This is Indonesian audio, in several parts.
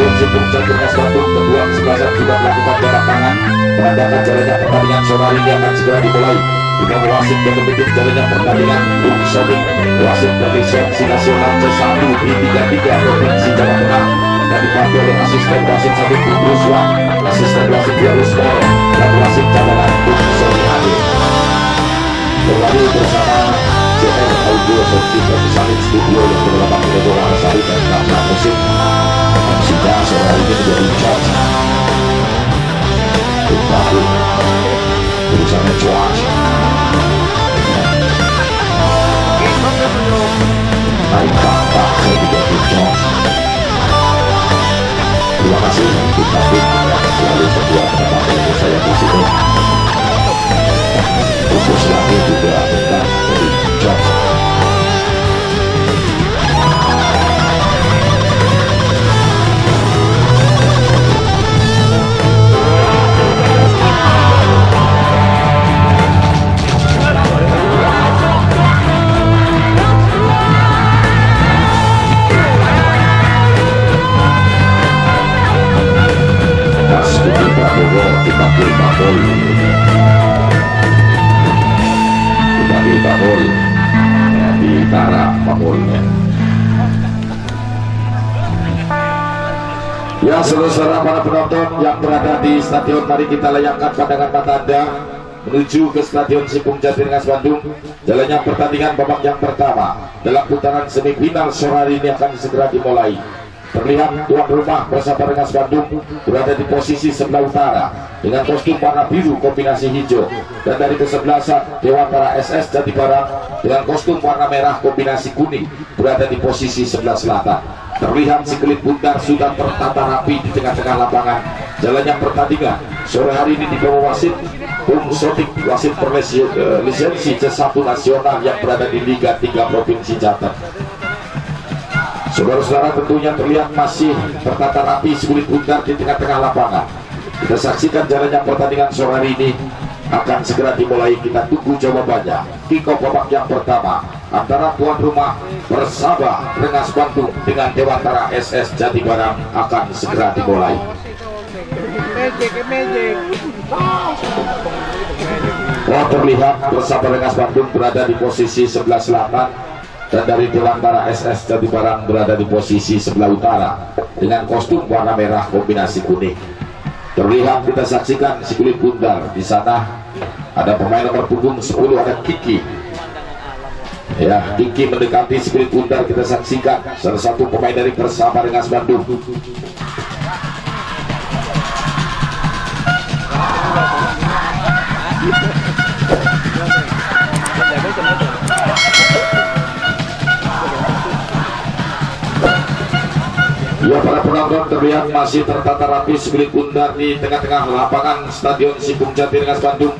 Stadion Sipung Jatinas Bandung. Kedua kesebelasan sudah melakukan jarak tangan. Menandakan jalannya pertandingan sore hari ini akan segera dimulai. Juga wasit yang memimpin jalannya pertandingan Bung Sodik, wasit dari seleksi nasional C1 di 33 Provinsi Jawa Tengah, dan dibantu oleh asisten wasit Sabit Bung Ruswa, asisten wasit Yarus Moro, dan wasit cadangan Bung Soni Adi. Kembali bersama JR Audio Software Salin Studio yang berlambang Gregor Arsari dan Karna Musik. Musika sore hari ini menjadi charge untuk berusaha cuaca. Naik kakak saya juga berjong. Terima kasih kita selalu setia pada yang saya di sini. Untuk selalu juga kita berjong. Di Tara Pamulnya. Ya, saudara para penonton yang berada di stadion, mari kita layangkan pandangan mata Anda menuju ke Stadion Sipung Jatinas Bandung. Jalannya pertandingan babak yang pertama dalam putaran semifinal sore hari ini akan segera dimulai. Terlihat tuan rumah bersama Rengas Bandung berada di posisi sebelah utara dengan kostum warna biru kombinasi hijau, dan dari kesebelasan Dewantara SS Jatibarang dengan kostum warna merah kombinasi kuning berada di posisi sebelah selatan. Terlihat sekelip bundar sudah tertata rapi di tengah-tengah lapangan. Jalannya pertandingan sore hari ini di bawah wasit Bung Sodik, wasit berlisensi C1 nasional yang berada di Liga 3 Provinsi Jateng. Saudara-saudara, tentunya terlihat masih tertata rapi sekulit bundar di tengah-tengah lapangan. Kita saksikan jalannya pertandingan sore hari ini akan segera dimulai. Kita tunggu jawabannya. Kick-off babak yang pertama antara tuan rumah bersama Rengas Bandung dengan Dewantara SS Jatibarang akan segera dimulai. Terlihat bersama Rengas Bandung berada di posisi sebelah selatan, dan dari Dewantara SS Jatibarang berada di posisi sebelah utara dengan kostum warna merah kombinasi kuning. Terlihat, kita saksikan sekulit bundar. Di sana ada pemain nomor punggung 10, ada Kiki. Ya, Kiki mendekati sekulit bundar. Kita saksikan salah satu pemain dari bersama Rengas Bandung. Ya, para penonton, terlihat masih tertata rapi sekulit bundar di tengah-tengah lapangan Stadion Sipung Jatinas Bandung.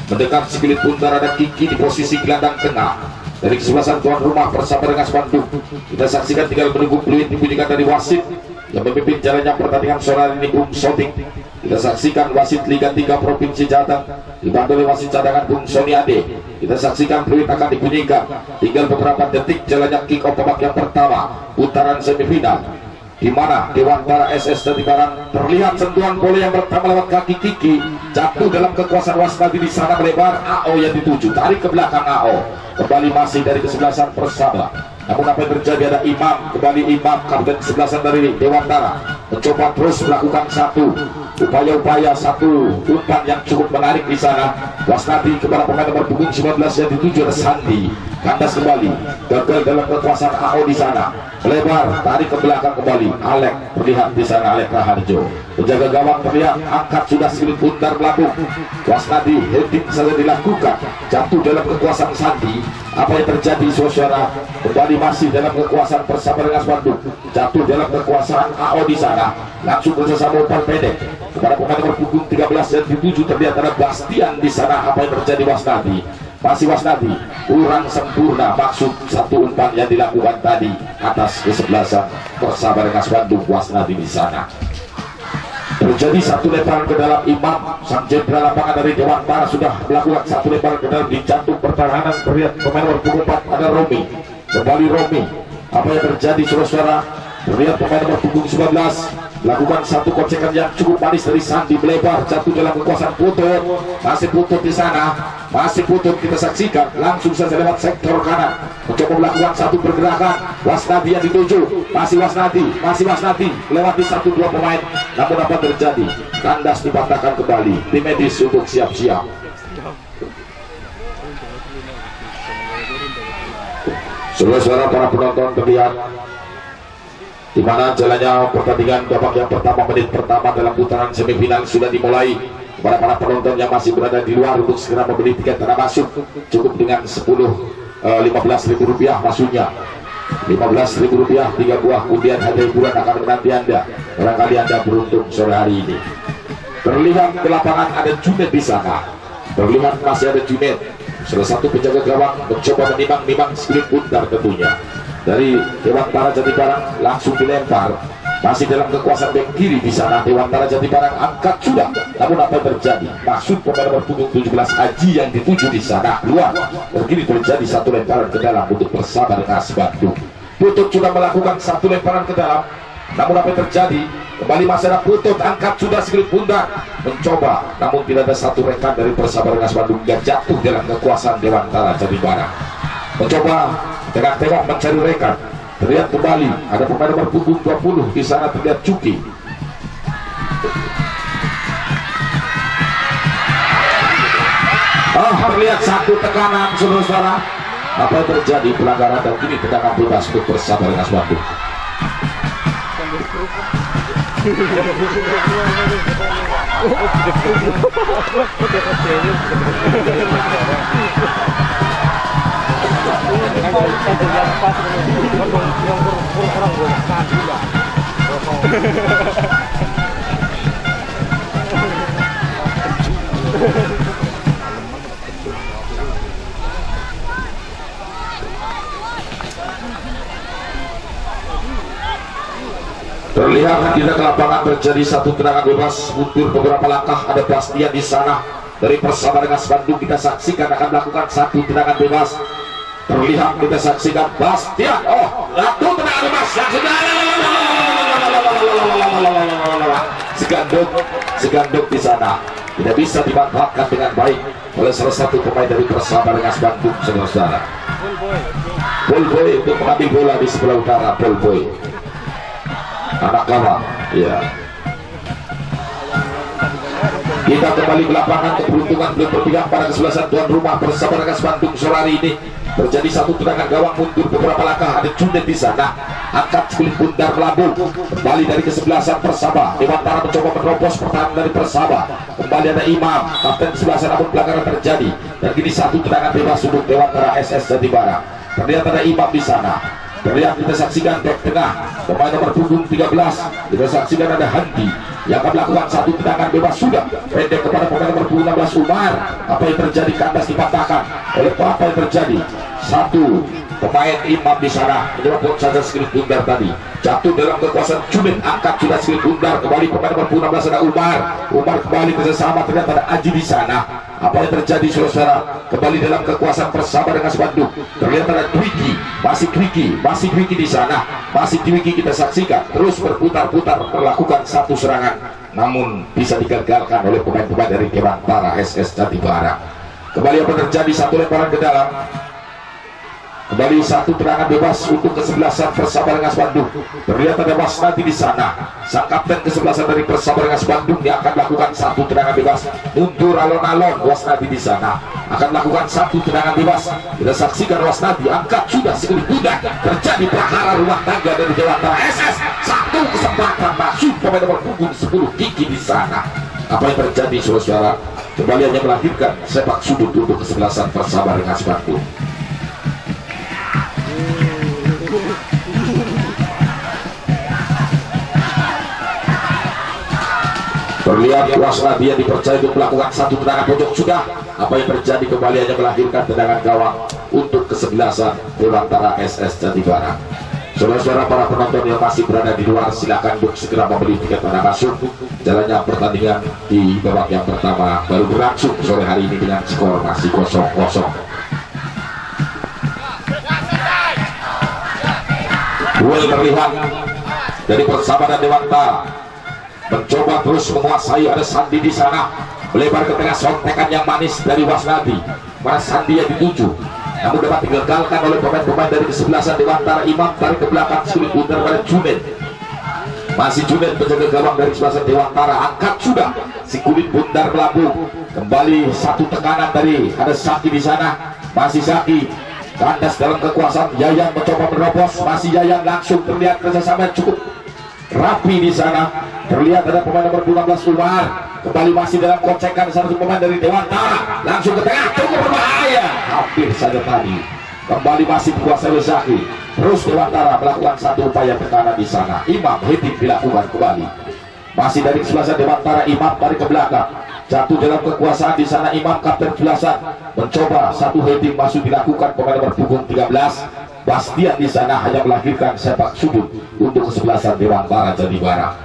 Mendekat sekulit bundar ada Kiki di posisi gelandang tengah. Dari kesebelasan tuan rumah bersama Rengas Bandung, kita saksikan tinggal menunggu peluit dibunyikan dari wasit yang memimpin jalannya pertandingan sore hari ini, Bung Sodik. Kita saksikan wasit Liga 3 Provinsi Jateng dibantu oleh wasit cadangan Bung Soni Ade. Kita saksikan peluit akan dibunyikan. Tinggal beberapa detik jalannya kick-off babak yang pertama putaran semifinal, di mana Dewantara SS Jatibarang terlihat sentuhan bola yang pertama lewat kaki Kiki jatuh dalam kekuasaan Wasnadi. Di sana melebar, AO yang dituju, tarik ke belakang AO. Kembali masih dari kesebelasan Persaba. Namun apa yang terjadi, ada Imam, kembali Imam, kapten kesebelasan dari Dewantara, mencoba terus melakukan satu upaya-upaya, satu umpan yang cukup menarik di sana. Wasnadi kepada pemain nomor punggung 19 yang dituju, ada Sandi. Kandas kembali, gagal dalam kekuasaan AO di sana. Melebar, tarik ke belakang kembali. Alek terlihat di sana, Alek Raharjo. Penjaga gawang terlihat angkat sudah sekulit bundar melambung. Wasnadi heading saja dilakukan, jatuh dalam kekuasaan Sandi. Apa yang terjadi, saudara? Kembali masih dalam kekuasaan bersama Rengas Bandung, jatuh dalam kekuasaan AO di sana. Langsung bersama umpan pendek kepada pemain nomor punggung 13 dan 7. Terlihat ada Bastian di sana. Apa yang terjadi, Wasnadi? Masih Wasnadi kurang sempurna maksud satu umpan yang dilakukan tadi atas kesebelasan bersama Rengas Bandung. Wasnadi di sana. Terjadi satu lemparan ke dalam. Imam, sang jenderal lapangan dari Dewantara, sudah melakukan satu lemparan ke dalam di jantung pertahanan. Terlihat pemain nomor 4 ada Romi. Kembali Romi. Apa yang terjadi, saudara? Terlihat pemain nomor punggung 19 melakukan satu kocekan yang cukup manis dari Sandi, melebar jatuh dalam kekuasaan Putut. Masih Putut di sana, masih Putut kita saksikan langsung saja lewat sektor kanan mencoba melakukan satu pergerakan. Wasnadi yang dituju, masih Wasnadi melewati 1-2 pemain, namun apa terjadi? Kandas dipatahkan kembali, tim medis untuk siap-siap. Saudara-saudara para penonton, terlihat di mana jalannya pertandingan babak yang pertama, menit pertama dalam putaran semifinal sudah dimulai. Kepada para penonton yang masih berada di luar untuk segera membeli tiket karena masuk cukup dengan 15.000 rupiah masuknya. 15.000 rupiah 3 buah undian hadiah hiburan akan menanti Anda. Barangkali Anda beruntung sore hari ini. Terlihat di lapangan ada Junet di sana. Terlihat masih ada Junet, salah satu penjaga gawang, mencoba menimang-nimang Skillet Bundar tentunya. Dari Dewantara Jatibarang langsung dilempar, masih dalam kekuasaan bek kiri di sana. Dewantara Jatibarang angkat sudah, namun apa yang terjadi? Maksud pemain nomor punggung 17 Aji yang dituju di sana keluar. Begini terjadi satu lemparan ke dalam untuk Persaba dengan Bandung. Putut sudah melakukan satu lemparan ke dalam, namun apa yang terjadi? Kembali masalah Putut, angkat sudah Skillet Bundar, mencoba, namun tidak ada satu rekan dari Persaba dengan Bandung yang jatuh dalam kekuasaan Dewantara Jatibarang. Mencoba tengok mencari rekan. Terlihat kembali ada pemain nomor punggung 20 di sana, terlihat Cuki. Terlihat satu tekanan saudara-saudara. Apa yang terjadi? Pelanggaran dan kini tendangan bebas untuk Persaba dengan Bandung. Terlihat tidak ke lapangan terjadi satu tendangan bebas, mundur beberapa langkah, ada Bastian di sana dari Persaba dengan Bandung. Kita saksikan akan melakukan satu tendangan bebas. Terlihat kita saksikan Bastian, satu tendangan bebas yang sudah seganduk di sana, tidak bisa dimanfaatkan dengan baik oleh salah satu pemain dari Persaba dengan Bandung saudara-saudara. Bolboy untuk mengambil bola di sebelah utara. Bolboy anak gawang, ya. Kita kembali ke lapangan, keberuntungan belum berpihak pada kesebelasan tuan rumah Persaba dengan Bandung sore hari ini. Terjadi satu tendangan gawang, mundur beberapa langkah, ada Junet di sana, angkat Skillet Bundar melambung, kembali dari kesebelasan Persaba. Dewantara mencoba menerobos pertahanan dari Persaba, kembali ada Imam, kapten kesebelasan, namun pelanggaran terjadi, dan kini satu tendangan bebas untuk Dewantara SS Jatibarang. Terlihat ada Imam di sana. Terlihat kita saksikan back tengah pemain nomor punggung 13, kita saksikan ada Handi yang akan melakukan satu tendangan bebas sudah pendek kepada pemain nomor punggung 16 Umar. Apa yang terjadi? Kandas dipatahkan oleh apa yang terjadi? Satu pemain Imam di sana menyerobot saja Skillet Bundar tadi, jatuh dalam kekuasaan Junet, angkat sudah Skillet Bundar, kembali pemain nomor punggung 16 ada Umar kembali bersama, terlihat ada Aji di sana. Apa yang terjadi saudara? Kembali dalam kekuasaan Persaba dengan Bandung. Terlihat ada Dwiki, masih Dwiki di sana, masih Dwiki kita saksikan terus berputar-putar melakukan satu serangan, namun bisa digagalkan oleh pemain-pemain dari Dewantara SS Jatibarang. Kembali apa terjadi? Satu lemparan ke dalam, kembali satu tendangan bebas untuk kesebelasan Persaba dengan Bandung. Terlihat ada Wasnadi di sana, sang kapten kesebelasan dari Persaba dengan Bandung, yang akan melakukan satu tendangan bebas, mundur alon-alon. Wasnadi di sana akan melakukan satu tendangan bebas. Kita saksikan Wasnadi angkat sudah Skillet Bundar, terjadi prahara rumah tangga dari Dewantara SS. Satu kesempatan masuk pemain nomor punggung 10 Kiki di sana. Apa yang terjadi saudara? Kembali hanya melahirkan sepak sudut untuk kesebelasan Persaba dengan Bandung. Terlihat Wasnadi yang dipercaya untuk melakukan satu tendangan pojok sudah. Apa yang terjadi? Kembali hanya melahirkan tendangan gawang untuk kesebelasan Dewantara SS Jatibarang. Saudara-saudara para penonton yang masih berada di luar, silakan untuk segera membeli tiket pada masuk. Jalannya pertandingan di babak yang pertama baru berlangsung sore hari ini dengan skor masih 0-0. Duel terlihat dari persahabatan Dewantara mencoba terus menguasai. Ada Sandi di sana melebar ke tengah, sontekan yang manis dari Wasnadi. Mana Sandi yang dituju, namun dapat digagalkan oleh pemain-pemain dari kesebelasan Dewantara. Imam tarik ke belakang, sulit bundar pada Junet. Masih Junet penjaga gawang dari kesebelasan Dewantara, angkat sudah si kulit bundar melambung. Kembali satu tekanan dari ada Saki di sana, masih Saki kandas dalam kekuasaan. Yayan mencoba menerobos, masih Yayan langsung terlihat kerjasama cukup rapi di sana. Terlihat ada pemain nomor 12 Umar, kembali masih dalam kocekan satu pemain dari Dewantara, langsung ke tengah, cukup berbahaya, hampir saja tadi. Kembali masih dikuasai oleh Zaki. Terus Dewantara melakukan satu upaya tekanan di sana. Imam hitting dilakukan kembali. Masih dari kesebelasan Dewantara, Imam tarik ke belakang, jatuh dalam kekuasaan di sana. Imam kapten kesebelasan mencoba satu heading masuk dilakukan pemain nomor punggung 13 Bastian di sana, hanya melahirkan sepak sudut untuk kesebelasan Dewantara Jatibara.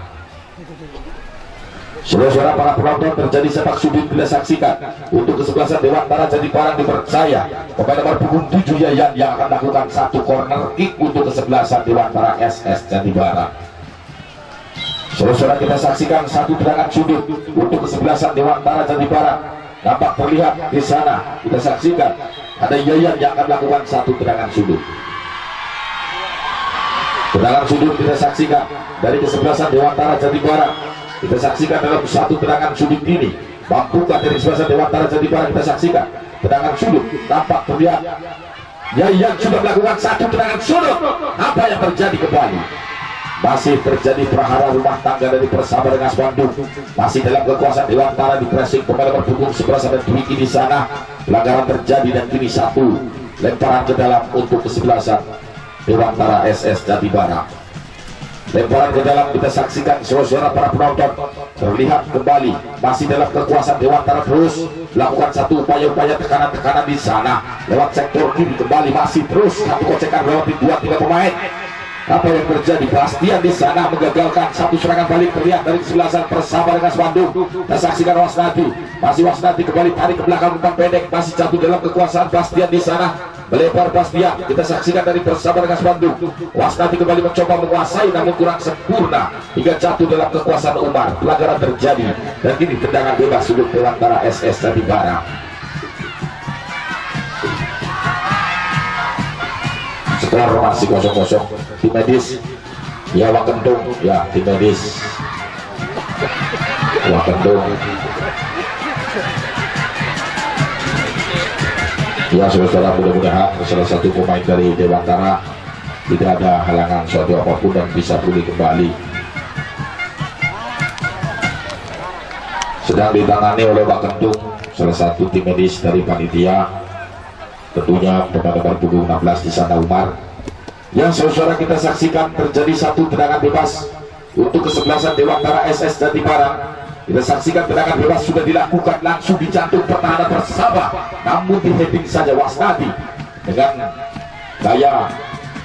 Saudara-saudara para penonton, terjadi sepak sudut kita saksikan untuk kesebelasan Dewantara Jatibara. Dipercaya pemain nomor punggung 7 Yayan yang akan melakukan satu corner kick untuk kesebelasan Dewantara SS Jatibara. Saudara-saudara kita saksikan satu tendangan sudut untuk kesebelasan Dewantara Jatibara. Nampak terlihat di sana, kita saksikan ada Yayan yang akan melakukan satu tendangan sudut. Tendangan sudut kita saksikan dari kesebelasan Dewantara Jatibara. Kita saksikan dalam satu tendangan sudut ini, mampukah dari kesebelasan Dewantara Jatibara? Kita saksikan tendangan sudut, tampak terlihat Yayan sudah melakukan satu tendangan sudut. Apa yang terjadi kembali? Masih terjadi prahara rumah tangga dari Persahabatan Ngas Bandung. Masih dalam kekuasaan Dewantara, di pressing pemain nomor punggung 11 ada Dwiki di sana. Pelanggaran terjadi dan kini satu lemparan ke dalam untuk kesebelasan Dewantara SS Jatibara. Lemparan ke dalam kita saksikan saudara para penonton. Terlihat kembali masih dalam kekuasaan Dewantara, terus melakukan satu upaya-upaya tekanan-tekanan di sana lewat sektor kiri. Kembali masih terus satu kocekan melewati 2-3 pemain. Apa yang terjadi? Bastian di sana menggagalkan satu serangan balik. Terlihat dari kesebelasan Persahabatan Ngas Bandung. Kita saksikan Wasnadi, masih Wasnadi kembali tarik ke belakang umpan pendek, masih jatuh dalam kekuasaan Bastian di sana. Melebar Bastian, kita saksikan dari Persahabatan Ngas Bandung. Wasnadi kembali mencoba menguasai namun kurang sempurna hingga jatuh dalam kekuasaan Umar. Pelanggaran terjadi dan kini tendangan bebas sudut Dewantara SS Jatibara. Skor masih 0-0. Tim medis ya Wakendung, ya tim medis Wakendung. Ya saudara, mudah-mudahan salah satu pemain dari Dewantara tidak ada halangan suatu apapun dan bisa pulih kembali. Sedang ditangani oleh Wakendung, salah satu tim medis dari panitia. Tentunya pemain punggung 16 di sana Umar. Yang saudara kita saksikan terjadi satu tendangan bebas untuk kesebelasan Dewantara SS Jatibara. Kita saksikan tendangan bebas sudah dilakukan langsung di jantung pertahanan Persaba, namun di heading saja Wasnadi dengan gaya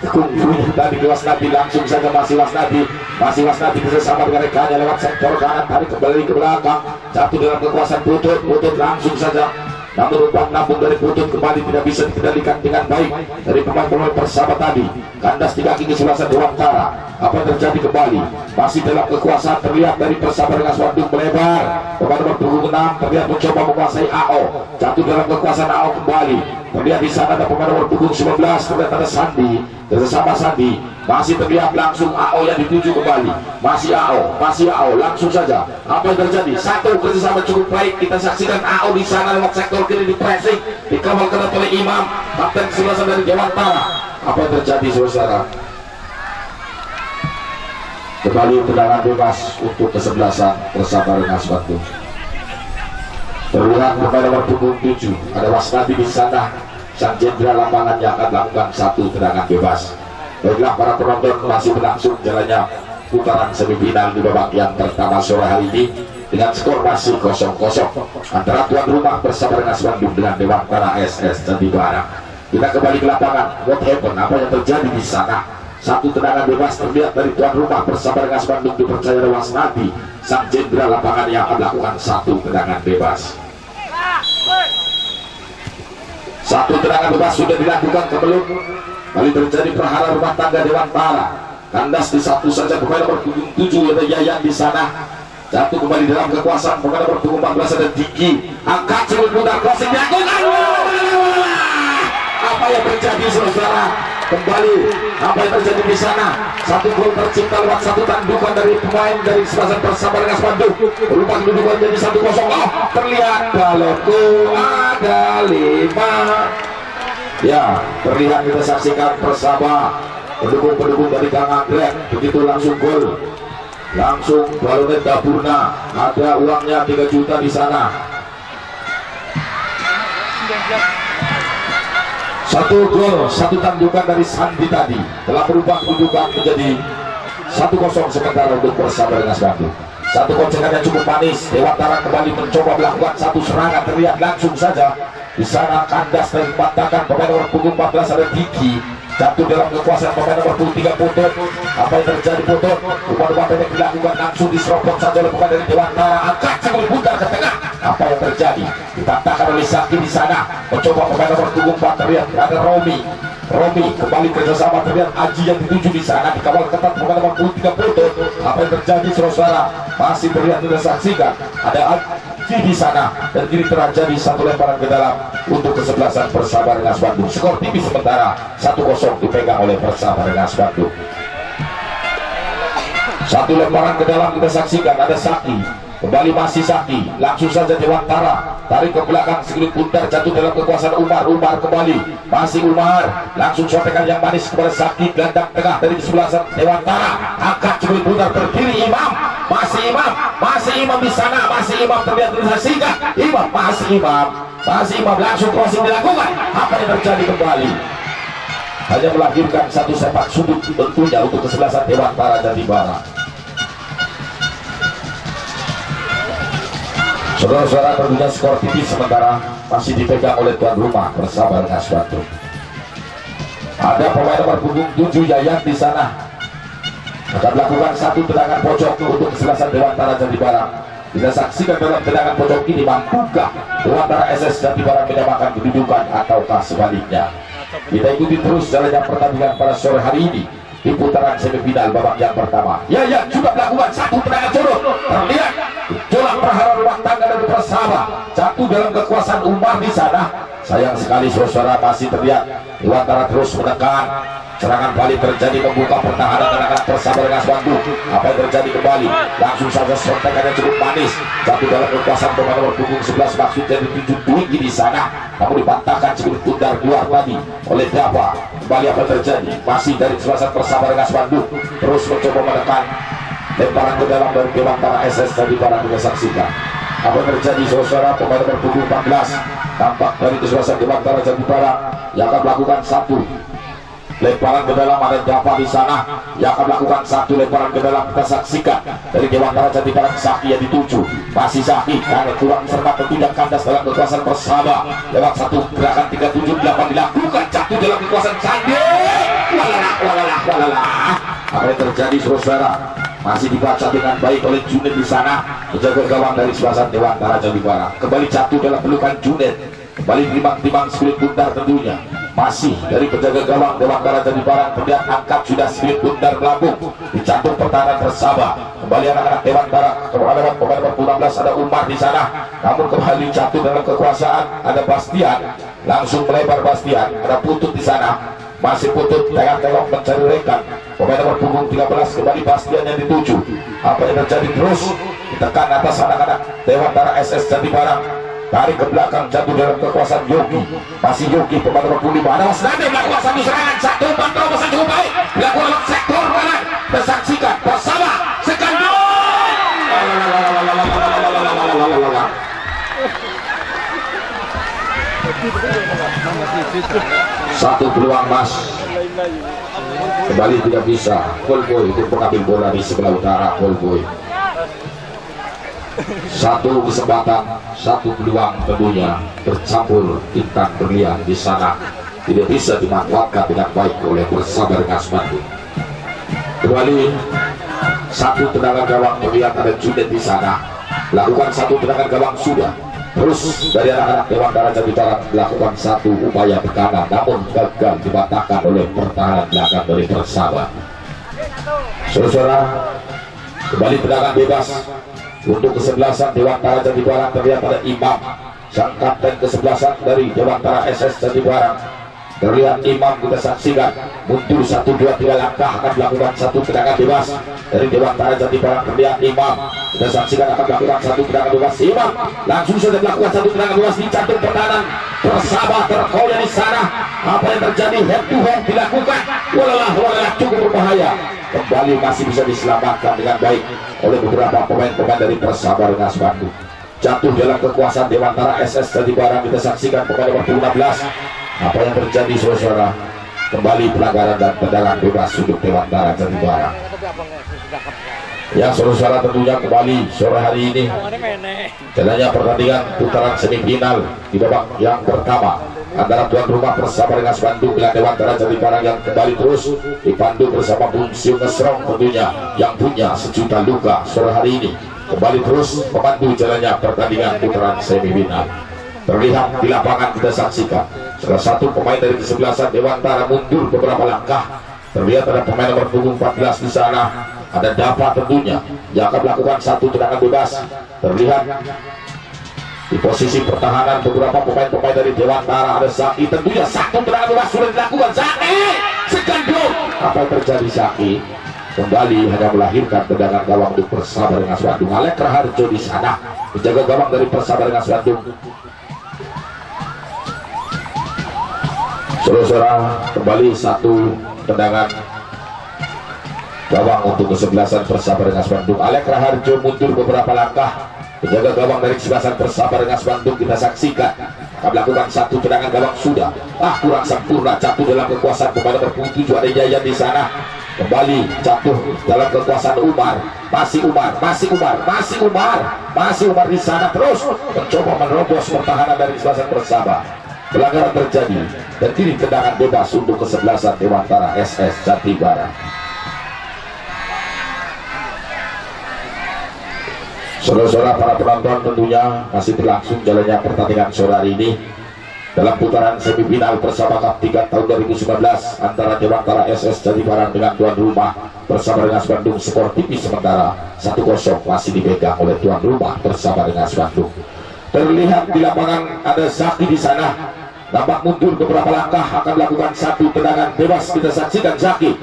kungfu tadi. Wasnadi langsung saja masih Wasnadi bersama dengan rekannya lewat sektor kanan, tarik kembali ke belakang, jatuh dalam kekuasaan Putut langsung saja. Namun umpan lambung dari Putut kembali tidak bisa dikendalikan dengan baik dari pemain-pemain Persaba tadi. Kandas di kaki kesebelasan Dewantara. Apa yang terjadi kembali? Masih dalam kekuasaan terlihat dari Persahabatan Ngas Bandung melebar. Pemain nomor punggung 6 terlihat mencoba menguasai AO. Jatuh dalam kekuasaan AO kembali. Terlihat di sana ada pemain nomor punggung 19, terlihat ada Sandi. Bersama Sandi masih terlihat langsung AO yang dituju kembali. Masih AO langsung saja. Apa yang terjadi? Satu kerjasama cukup baik. Kita saksikan AO di sana lewat sektor kiri di pressing, dikawal ketat oleh Imam, kapten kesebelasan dari Dewantara. Apa yang terjadi saudara? Kembali tendangan bebas untuk kesebelasan Persahabatan Ngas Bandung. Terlihat pemain nomor punggung 7 ada Wasnadi di sana, sang jenderal lapangan yang akan melakukan satu tendangan bebas. Baiklah para penonton, masih berlangsung jalannya putaran semifinal di babak yang pertama sore hari ini dengan skor masih 0-0 antara tuan rumah Persahabatan Ngas Bandung dengan Dewantara SS Jatibara. Kita kembali ke lapangan. What happened? Apa yang terjadi di sana? Satu tendangan bebas terlihat dari tuan rumah Persahabatan Ngas Bandung, dipercaya oleh Wasnadi, sang jenderal lapangan yang akan melakukan satu tendangan bebas. Satu tendangan bebas sudah dilakukan sebelum kali terjadi perhara rumah tangga Dewantara. kandas di satu saja pemain nomor 7 ada Yayan di sana. Jatuh kembali dalam kekuasaan pemain nomor 14 ada Diki. Angkat sebelum putar crossing dilakukan. Apa yang terjadi saudara? Kembali apa yang terjadi di sana? Satu gol tercipta lewat satu tandukan dari pemain dari Selatan Persaba Rengas Bandung. Berubah kedudukan jadi 1-0. Oh, terlihat Galeku ada 5. Ya, terlihat kita saksikan Persaba pendukung-pendukung dari Kang Anggrek begitu langsung gol. Langsung Baronet Dapurna, ada uangnya 3 juta di sana. Satu gol, satu tandukan dari Sandi tadi telah berubah kedudukan menjadi 1-0 sementara untuk Persaba Rengas Bandung. Satu konsekan yang cukup manis. Dewantara kembali mencoba melakukan satu serangan, terlihat langsung saja di sana kandas dan dipatahkan pemain nomor punggung 14 ada Diki. Jatuh dalam kekuasaan pemain nomor 23 Putut. Apa yang terjadi Putut? Umpan-umpan pendek dilakukan langsung diserobot saja oleh pemain dari Dewantara. Angkat sebelum putar ke tengah. Apa yang terjadi? Dipatahkan oleh Saki di sana. Mencoba pemain nomor punggung 4 terlihat ada Romi kembali kerjasama, terlihat Aji yang dituju di sana dikawal ketat pemain nomor 23 Putut. Apa yang terjadi saudara? Masih terlihat kita saksikan ada Aji di sana dan kini terjadi satu lemparan ke dalam untuk kesebelasan Persaba Rengas Bandung. Skor tipis sementara 1-0 dipegang oleh Persaba Rengas Bandung. Satu lemparan ke dalam kita saksikan ada Saki. Kembali masih Saki, langsung saja Dewantara tarik ke belakang segelit puntar, jatuh dalam kekuasaan Umar kembali, masih Umar langsung sotekan yang manis kepada Saki, gelandang tengah dari sebelah Dewantara, angkat segelit puntar, berdiri Imam, masih Imam di sana, masih Imam terlihat tersaksikan, masih Imam langsung crossing dilakukan. Apa yang terjadi kembali? Hanya melahirkan satu sepak sudut tentunya untuk kesebelasan Dewantara Jatibara. Saudara-saudara, tentunya skor tipis sementara masih dipegang oleh tuan rumah Persaba Rengas Bandung. Ada pemain nomor punggung 7 Yayan di sana akan melakukan satu tendangan pojok untuk kesebelasan Dewantara Jatibara. Kita saksikan dalam tendangan pojok ini, mampukah Dewantara SS Jatibara menyamakan kedudukan ataukah sebaliknya? Kita ikuti terus jalannya pertandingan pada sore hari ini di putaran semifinal babak yang pertama. Yayan juga melakukan satu tendangan jorok, terlihat jolak perhara rumah tangga dari Persaba, jatuh dalam kekuasaan Umar di sana. Sayang sekali saudara, masih terlihat Dewantara terus menekan. Serangan balik terjadi, membuka pertahanan anak-anak Persaba Rengas Bandung. Apa yang terjadi kembali? Langsung saja sontekannya cukup manis, jatuh dalam kekuasaan pemain nomor punggung 11 maksudnya di 7 Dwiki di sana, namun dipatahkan sebelum pundar keluar tadi oleh Dava. Kembali apa yang terjadi? Masih dari kesebelasan Persaba Rengas Bandung terus mencoba menekan, lemparan ke dalam dari Dewantara SS tadi para kita saksikan. Apa yang terjadi saudara? Pemain nomor punggung 14 tampak dari kesebelasan Dewantara Jatibara yang akan melakukan satu lemparan ke dalam, ada Dava di sana yang akan melakukan satu lemparan ke dalam. Kita saksikan dari Dewantara Jatibara, Saki yang dituju, masih Saki karena kurang serta tidak kandas dalam kekuasaan Persaba. Lewat satu gerakan 378 dilakukan, jatuh dalam kekuasaan Sandi. Walalah. Apa yang terjadi saudara? Masih dibaca dengan baik oleh Junet di sana, menjaga gawang dari sebelah Dewantara Jatibara. Kembali jatuh dalam pelukan Junet, kembali timbang segelit puntar tentunya. Masih dari penjaga gawang Dewantara Jatibara terlihat angkat sudah segelit puntar melambung, dicantum pertahanan Persaba. Kembali anak-anak Dewantara kepada pemain nomor 16 ada Umar di sana, namun kembali jatuh dalam kekuasaan ada Bastian, langsung melebar Bastian, ada Putut di sana. Masih Putut tengok mencari rekan pemain nomor punggung 13, kembali Bastian yang dituju. Apa yang terjadi? Terus ditekan atas anak-anak Dewantara SS Jatibara, tarik ke belakang, jatuh dalam kekuasaan Yogi. Masih Yogi pemain nomor 25 ada Mas Nade melakukan satu serangan, satu umpan terobosan cukup baik dilakukan oleh sektor kanan. Tersaksikan Persaba sekali satu peluang Mas, kembali tidak bisa. Kolboy untuk mengambil bola di sebelah utara. Kolboy satu kesempatan, satu peluang tentunya bercampur bintang berlian di sana, tidak bisa dimanfaatkan dengan baik oleh Persaba Rengas Bandung. Kembali satu tendangan gawang, terlihat ada Junet di sana, lakukan satu tendangan gawang sudah. Terus dari anak-anak Dewantara Jatibara melakukan satu upaya ke kanan, namun gagal dibatahkan oleh pertahanan belakang dari Persaba. Saudara, kembali tendangan bebas untuk kesebelasan Dewantara Jatibarang. Terlihat ada Imam, sang kapten kesebelasan dari Dewantara SS Jatibarang. Terlihat Imam, kita saksikan mundur 1-2-3 langkah, akan melakukan satu tendangan bebas dari Dewantara Jatibarang. Terlihat Imam, kita saksikan akan melakukan satu tendangan bebas. Imam langsung saja melakukan satu tendangan bebas di jantung pertahanan Persaba, terkoyak di sana. Apa yang terjadi? Head to head dilakukan. Walalah cukup berbahaya. Kembali masih bisa diselamatkan dengan baik oleh beberapa pemain-pemain dari Persaba Rengas Bandung. Jatuh dalam kekuasaan Dewantara SS Jatibarang. Kita saksikan pemain nomor 16. Apa yang terjadi, saudara? Kembali pelanggaran dan tendangan bebas untuk Dewantara Jatibarang. Ya, saudara, tentunya kembali sore hari ini jalannya pertandingan putaran semifinal di babak yang pertama antara tuan rumah Persaba Rengas Bandung dengan Dewantara Jatibarang yang kembali terus dipandu bersama Bung Siu Ngesrong tentunya yang punya sejuta luka. Sore hari ini kembali terus memandu jalannya pertandingan putaran semifinal. Terlihat di lapangan, kita saksikan salah satu pemain dari kesebelasan Dewantara mundur beberapa langkah. Terlihat ada pemain nomor punggung 14 di sana, ada Dava tentunya yang akan melakukan satu tendangan bebas. Terlihat di posisi pertahanan beberapa pemain-pemain dari Dewantara, ada Zaki tentunya, satu tendangan bebas sudah dilakukan. Zaki segandung, apa yang terjadi? Zaki kembali hanya melahirkan tendangan gawang untuk Persaba Rengas Bandung. Alek Raharjo di sana menjaga gawang dari Persaba Rengas Bandung. Saudara, kembali satu tendangan gawang untuk kesebelasan Persaba Rengas Bandung. Alek Raharjo mundur beberapa langkah menjaga gawang dari kesebelasan Persaba Rengas Bandung. Kita saksikan akan melakukan satu tendangan gawang sudah kurang sempurna, jatuh dalam kekuasaan pemain nomor 7 ada Yayan di sana. Kembali jatuh dalam kekuasaan Umar, masih Umar di sana, terus mencoba menerobos pertahanan dari kesebelasan Persaba. Pelanggaran terjadi dan kini tendangan bebas untuk kesebelasan Dewantara SS Jatibarang. Saudara-saudara, para penonton, tentunya masih berlangsung jalannya pertandingan sore hari ini dalam putaran semifinal Persaba Cup 3 tahun 2019 antara Dewantara SS Jatibarang dengan tuan rumah Persaba Rengas Bandung. Skor tipis sementara 1-0 masih dipegang oleh tuan rumah Persaba Rengas Bandung. Terlihat di lapangan ada Zaki di sana, nampak mundur beberapa langkah, akan melakukan satu tendangan bebas. Kita saksikan Zaki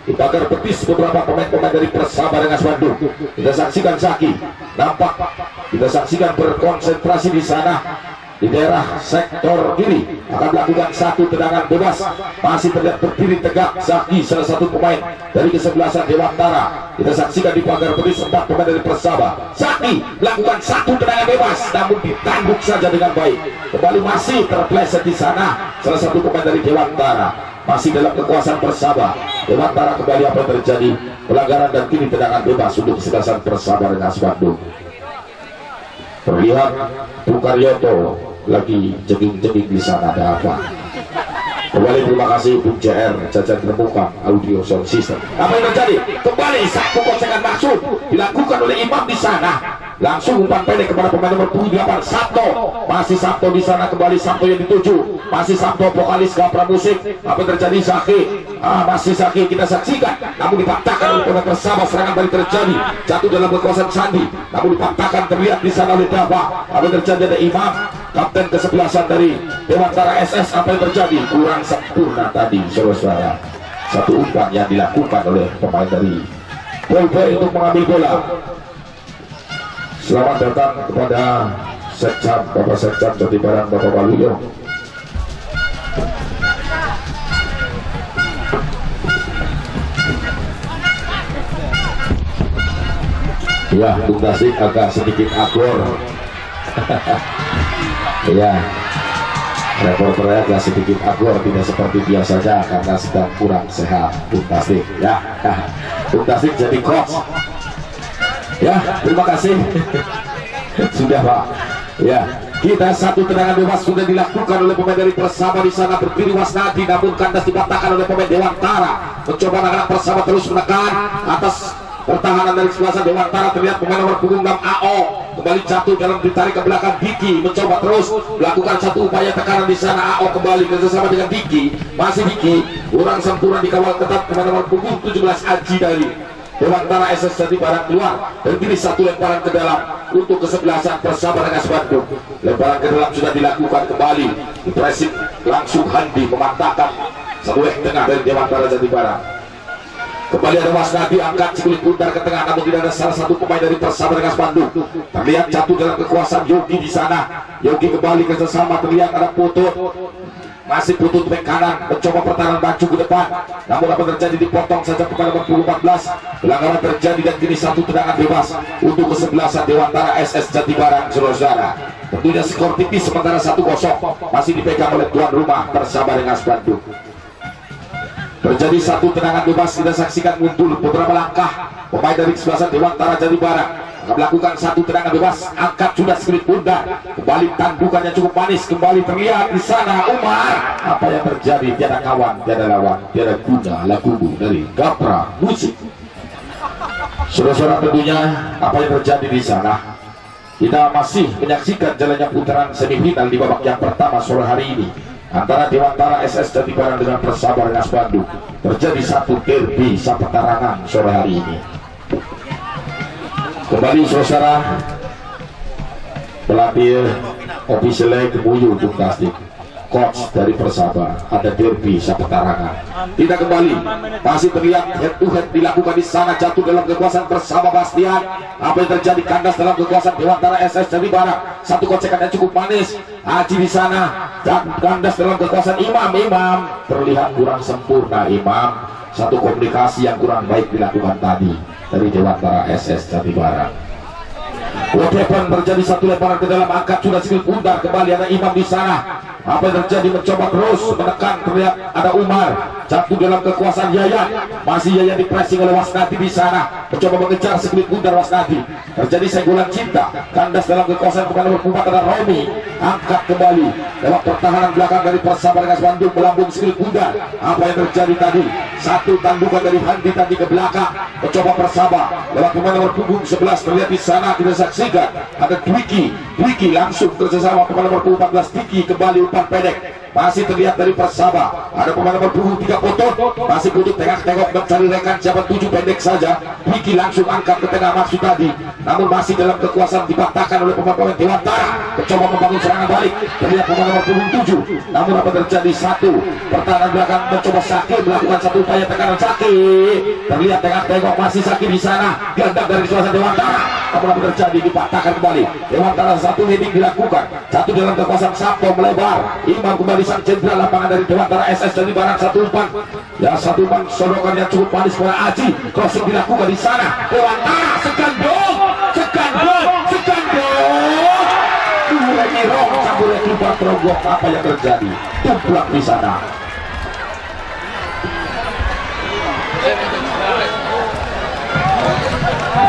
di pagar betis beberapa pemain-pemain dari Persaba Rengas Bandung. Kita saksikan Zaki nampak, kita saksikan berkonsentrasi di sana di daerah sektor kiri, akan melakukan satu tendangan bebas. Masih terlihat berdiri tegak Zaki, salah satu pemain dari kesebelasan Dewantara. Kita saksikan di pagar betis 4 pemain dari Persaba. Zaki melakukan satu tendangan bebas, namun ditanduk saja dengan baik. Kembali masih terpleset di sana salah satu pemain dari Dewantara. Masih dalam kekuasaan Persaba. Dewantara kembali, apa yang terjadi? Pelanggaran dan kini tendangan bebas untuk kesebelasan Persaba Rengas Bandung. Terlihat Bung Karyoto lagi jeging-jeging di sana, ada apa? Kembali terima kasih Bung JR Jajan Terbuka Audio Sound System. Apa yang terjadi? Kembali satu kocekan maksud dilakukan oleh Imam di sana. Langsung umpan pendek kepada pemain nomor 8 Sabto. Masih Sabto di sana, kembali Sabto yang dituju. Masih Sabto vokalis Gapra Musik. Apa yang terjadi? Zaki. Masih Zaki, kita saksikan. Namun dipatahkan oleh pemain Persaba, serangan balik terjadi. Jatuh dalam kekuasaan Sandi. Namun dipatahkan, terlihat di sana oleh Dava. Apa yang terjadi? Ada Imam, kapten kesebelasan dari Dewantara SS. Apa yang terjadi? Kurang sempurna tadi, saudara. Satu umpan yang dilakukan oleh pemain dari Boy untuk mengambil bola. Selamat datang kepada Sekcam, Bapak Sekcam Jatibarang, Bapak Waluyo. Ya, Bung Tasik agak sedikit akur. Ya, reporternya agak sedikit akur, tidak seperti biasanya karena sedang kurang sehat Bung Tasik. Ya, Bung Tasik jadi coach. Ya, terima kasih. Sudah, Pak. Ya, kita satu tendangan bebas sudah dilakukan oleh pemain dari Persaba di sana, berdiri Wasnadi, namun kandas dipatahkan oleh pemain Dewantara. Mencoba anak-anak Persaba terus menekan atas pertahanan dari sebelah Dewantara. Terlihat pemain nomor punggung 6 AO kembali jatuh dalam ditarik ke belakang. Diki mencoba terus melakukan satu upaya tekanan di sana. AO kembali kerjasama dengan Diki, masih Diki kurang sempurna dikawal ketat kepada nomor punggung 17 Aji dari Dewantara SS Jatibarang keluar dan kini satu lemparan ke dalam untuk kesebelasan Persahabatan Rengas Bandung. Lemparan ke dalam sudah dilakukan kembali, dipresip langsung Handi mematahkan satu leg tengah dari Dewantara Jatibarang. Kembali ada Mas Nadi angkat sikulit pundar ke tengah, namun tidak ada salah satu pemain dari Persahabatan Rengas Bandung. Terlihat jatuh dalam kekuasaan Yogi di sana. Yogi kembali kerjasama, terlihat ada Putut, masih Putut back kanan mencoba pertahanan maju ke depan, namun apa terjadi, dipotong saja kepada nomor 14. Pelanggaran terjadi dan kini satu tendangan bebas untuk kesebelasan Dewantara SS Jatibarang, saudara. Tentunya skor tipis sementara 1-0 masih dipegang oleh tuan rumah Persahabatan Rengas Bandung. Terjadi satu tendangan bebas, kita saksikan mundur beberapa langkah pemain dari kesebelasan Dewantara Jatibarang melakukan satu tendangan bebas, angkat sudah sekulit pundar, kembali tandukannya cukup manis, kembali terlihat di sana Umar. Apa yang terjadi? Tiada kawan, tiada lawan, tiada guna lagumu dari Gapra Musik. Saudara-saudara, tentunya apa yang terjadi di sana, kita masih menyaksikan jalannya putaran semifinal di babak yang pertama sore hari ini antara Dewantara SS Jatibarang dengan Persahabatan Rengas Bandung. Terjadi satu derby sapetarangan sore hari ini. Kembali saudara, pelatih ofisialnya Kemuyu Bung Tasdik, coach dari Persahabatan, ada derby sapetarangan. Tidak kembali, masih terlihat head to head dilakukan di sana, jatuh dalam kekuasaan Persahabatan Bastian. Apa yang terjadi? Kandas dalam kekuasaan Dewantara SS Jatibarang. Satu kocekan yang cukup manis, Haji di sana, dan kandas dalam kekuasaan Imam. Terlihat kurang sempurna Imam. Satu komunikasi yang kurang baik dilakukan tadi dari Dewantara SS Jatibarang. Weapon terjadi satu lemparan ke dalam, angkat sudah sikil pundar, kembali ada Imam di sana. Apa yang terjadi? Mencoba terus menekan, terlihat ada Umar jatuh dalam kekuasaan Yayan. Masih Yayan dipressing oleh Wasnadi di sana, mencoba mengejar sekulit pundar Wasnadi. Terjadi senggolan cinta, kandas dalam kekuasaan pemain nomor 4 ada Romi, angkat kembali lewat pertahanan belakang dari Persahabatan Rengas Bandung, melambung sekulit pundar. Apa yang terjadi tadi? Satu tandukan dari Handi tadi ke belakang, mencoba Persahabatan lewat pemain nomor punggung 11, terlihat di sana kita saksikan ada Dwiki langsung kerjasama pemain nomor 14 Diki, kembali umpan pendek. Masih terlihat dari Persahabatan ada pemain nomor punggung 3 Putut, masih Putut tengok mencari rekan siapa 7 pendek saja. Diki langsung angkat ke tengah maksud tadi, namun masih dalam kekuasaan dipatahkan oleh pemain Dewantara, mencoba membangun serangan balik. Terlihat pemain nomor punggung 7, namun apa terjadi? Satu pertahanan belakang mencoba Sakit melakukan satu upaya tekanan Sakit. Terlihat tengok masih Sakit di sana, ganda dari kekuasaan Dewantara. Apa terjadi? Dipatahkan kembali. Dewantara satu heading dilakukan, satu dalam kekuasaan Sabto melebar. Imam kembali sang jenderal lapangan dari Dewantara SS Jatibarang, satu umpan sodokan yang cukup manis pada Aji. Crossing dilakukan di sana. Dewantara sekandung. Lagi roh campur keluar terogok. Apa yang terjadi? Tumplak di sana.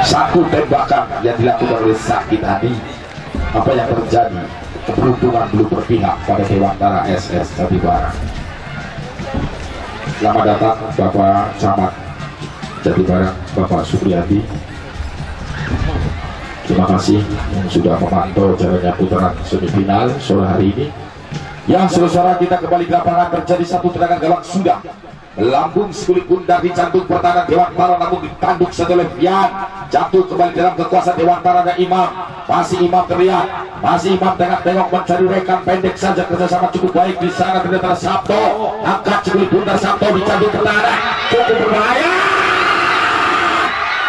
Satu tembakan yang dilakukan oleh Sakit tadi. Apa yang terjadi? Keberuntungan belum berpihak pada Dewantara SS Jatibarang. Selamat datang Bapak Camat Jatibarang, Bapak Supriyadi. Terima kasih yang sudah memantau jalannya putaran semifinal sore hari ini. Yang saudara, kita kembali ke lapangan. Terjadi satu tendangan gawang sudah melambung sekulit pundar, dicantum pertahanan Dewantara, namun ditanduk saja oleh Fian. Jatuh kembali dalam kekuasaan Dewantara dan Imam. Masih Imam terlihat, masih Imam tengok mencari rekan pendek saja, kerjasama cukup baik di sana. Ternyata Sabto angkat sekulit pundar, Sabto dicantum pertahanan, cukup berbahaya.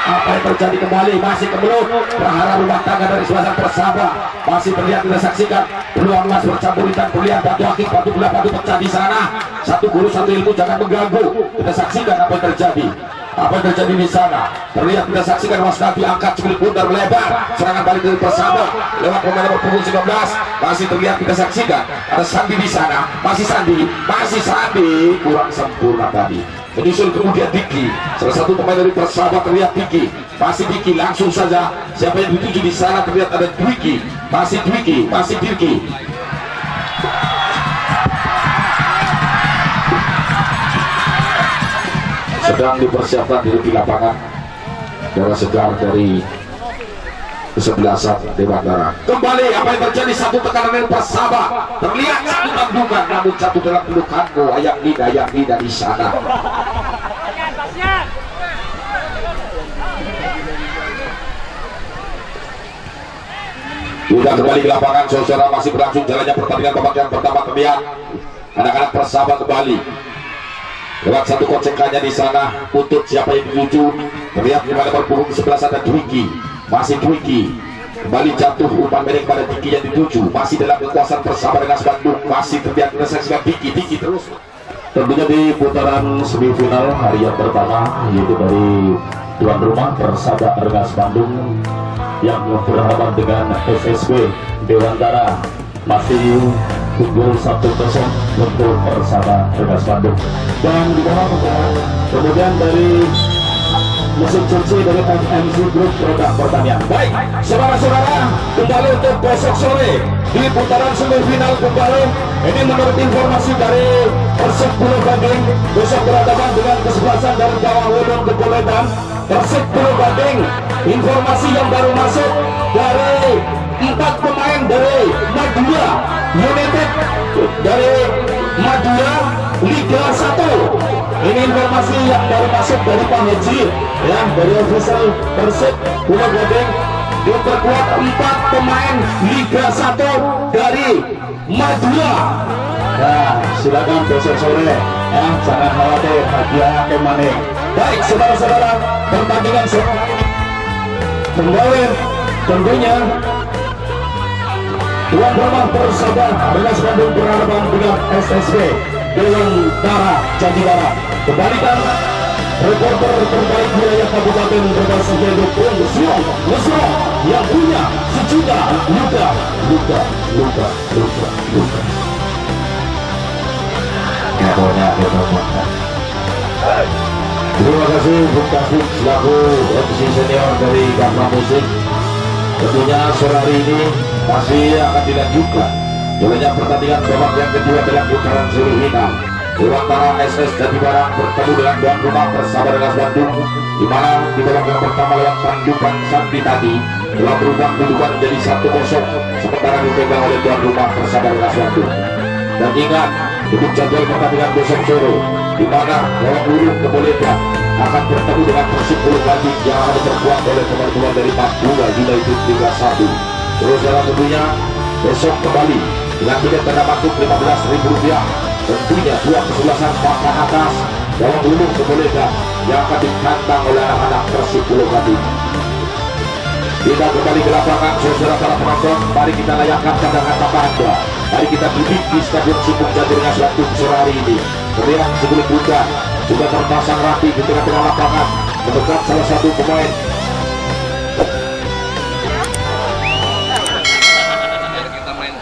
Apa yang terjadi? Kembali masih kebelut perhara rumah tangga dari suasana Persahabatan. Masih terlihat, kita saksikan peluang luas bercampuritan, terlihat batu akik, batu bola, batu pecah di sana. Satu guru satu ilmu, jangan mengganggu. Kita saksikan apa yang terjadi. Apa yang terjadi di sana? Terlihat, kita saksikan Mas Nabi angkat sekulit pundar melebar, serangan balik dari Persahabatan lewat pemain nomor punggung 19. Masih terlihat, kita saksikan ada Sandi di sana. Masih Sandi kurang sempurna tadi. Menyusul kemudian Diki, salah satu pemain dari Persahabatan. Terlihat Diki, masih Diki langsung saja. Siapa yang dituju di sana? Terlihat ada Dwiki, masih Diki. Sedang dipersiapkan di lapangan darah segar dari kesebelasan Dewantara. Kembali apa yang terjadi, satu tekanan dari Persaba, terlihat satu tandukan, namun satu dalam pelukan ayam Nida di sana. Sudah kembali ke lapangan, saudara, masih berlangsung jalannya pertandingan babak yang pertama. Terlihat anak-anak Persaba kembali lewat satu kocekannya di sana untuk siapa yang dituju. Terlihat di mana berpunggung 11 ada Dwiki, masih Dwiki kembali jatuh umpan pendek pada Diki yang dituju, masih dalam kekuasaan Persaba dengan Bandung, masih terlihat menyelesaikan Diki terus. Tentunya di putaran semifinal hari yang pertama, yaitu dari tuan rumah Persaba Rengas Bandung yang berhadapan dengan SSB Dewantara, masih unggul 1-0 untuk Persaba Rengas Bandung. Dan di bawah kemudian dari musik cuci dari FMC Group Produk Pertanian. Baik, saudara-saudara, kembali untuk besok sore di putaran semifinal kembali. Ini menurut informasi dari Persib Pulau Gading, besok berhadapan dengan kesebelasan dari Jawa Wedong Kepoledan. Persib Pulau Gading, informasi yang baru masuk dari 4 pemain dari Madura United, dari Madura Liga 1. Ini informasi yang baru masuk dari Pak Haji, ya, dari official Persib Pulau Gading. Diperkuat 4 pemain Liga 1 dari Madura. Nah, silakan besok sore, ya, jangan khawatir, hadiah hakim maning. Baik, saudara-saudara, pertandingan kembali tentunya tuan rumah Persaba Rengas Bandung berhadapan dengan SSB Dewantara Jatibarang. Kembalikan reporter terbaik wilayah Kabupaten Brebes yaitu Nusro yang punya sejuta luka. Terima kasih Bung Taufik selaku MC senior dari Gama Musik. Tentunya sore hari ini masih akan dilanjutkan jalannya pertandingan babak yang kedua dalam putaran semifinal. Dewantara SS Jatibarang bertemu dengan tuan rumah Persaba Rengas Bandung, di mana di babak yang pertama lewat tandukan Santi tadi telah berubah kedudukan menjadi 1-0 sementara dipegang oleh tuan rumah Persaba Rengas Bandung. Dan ingat untuk jadwal pertandingan besok sore, di mana Bawang Burung Kepoledan akan bertemu dengan Persib Pulau Gading yang akan diperkuat oleh pemain dari Madura United Liga 1. Terus dalam tentunya besok kembali dengan tiket tanda masuk Rp15.000. Tentunya dua kesebelasan papan atas Bawang Burung Kepoledan yang akan ditantang oleh anak-anak Persib Pulau Gading. Kita kembali ke lapangan, saudara para penonton. Mari kita layakkan kata-kata Anda. Mari kita duduk di Stadion Sipung Jati Rengas Bandung sore hari ini. Terlihat sebuah buka sudah terpasang rapi di tengah-tengah lapangan mendekat salah satu pemain. Kita main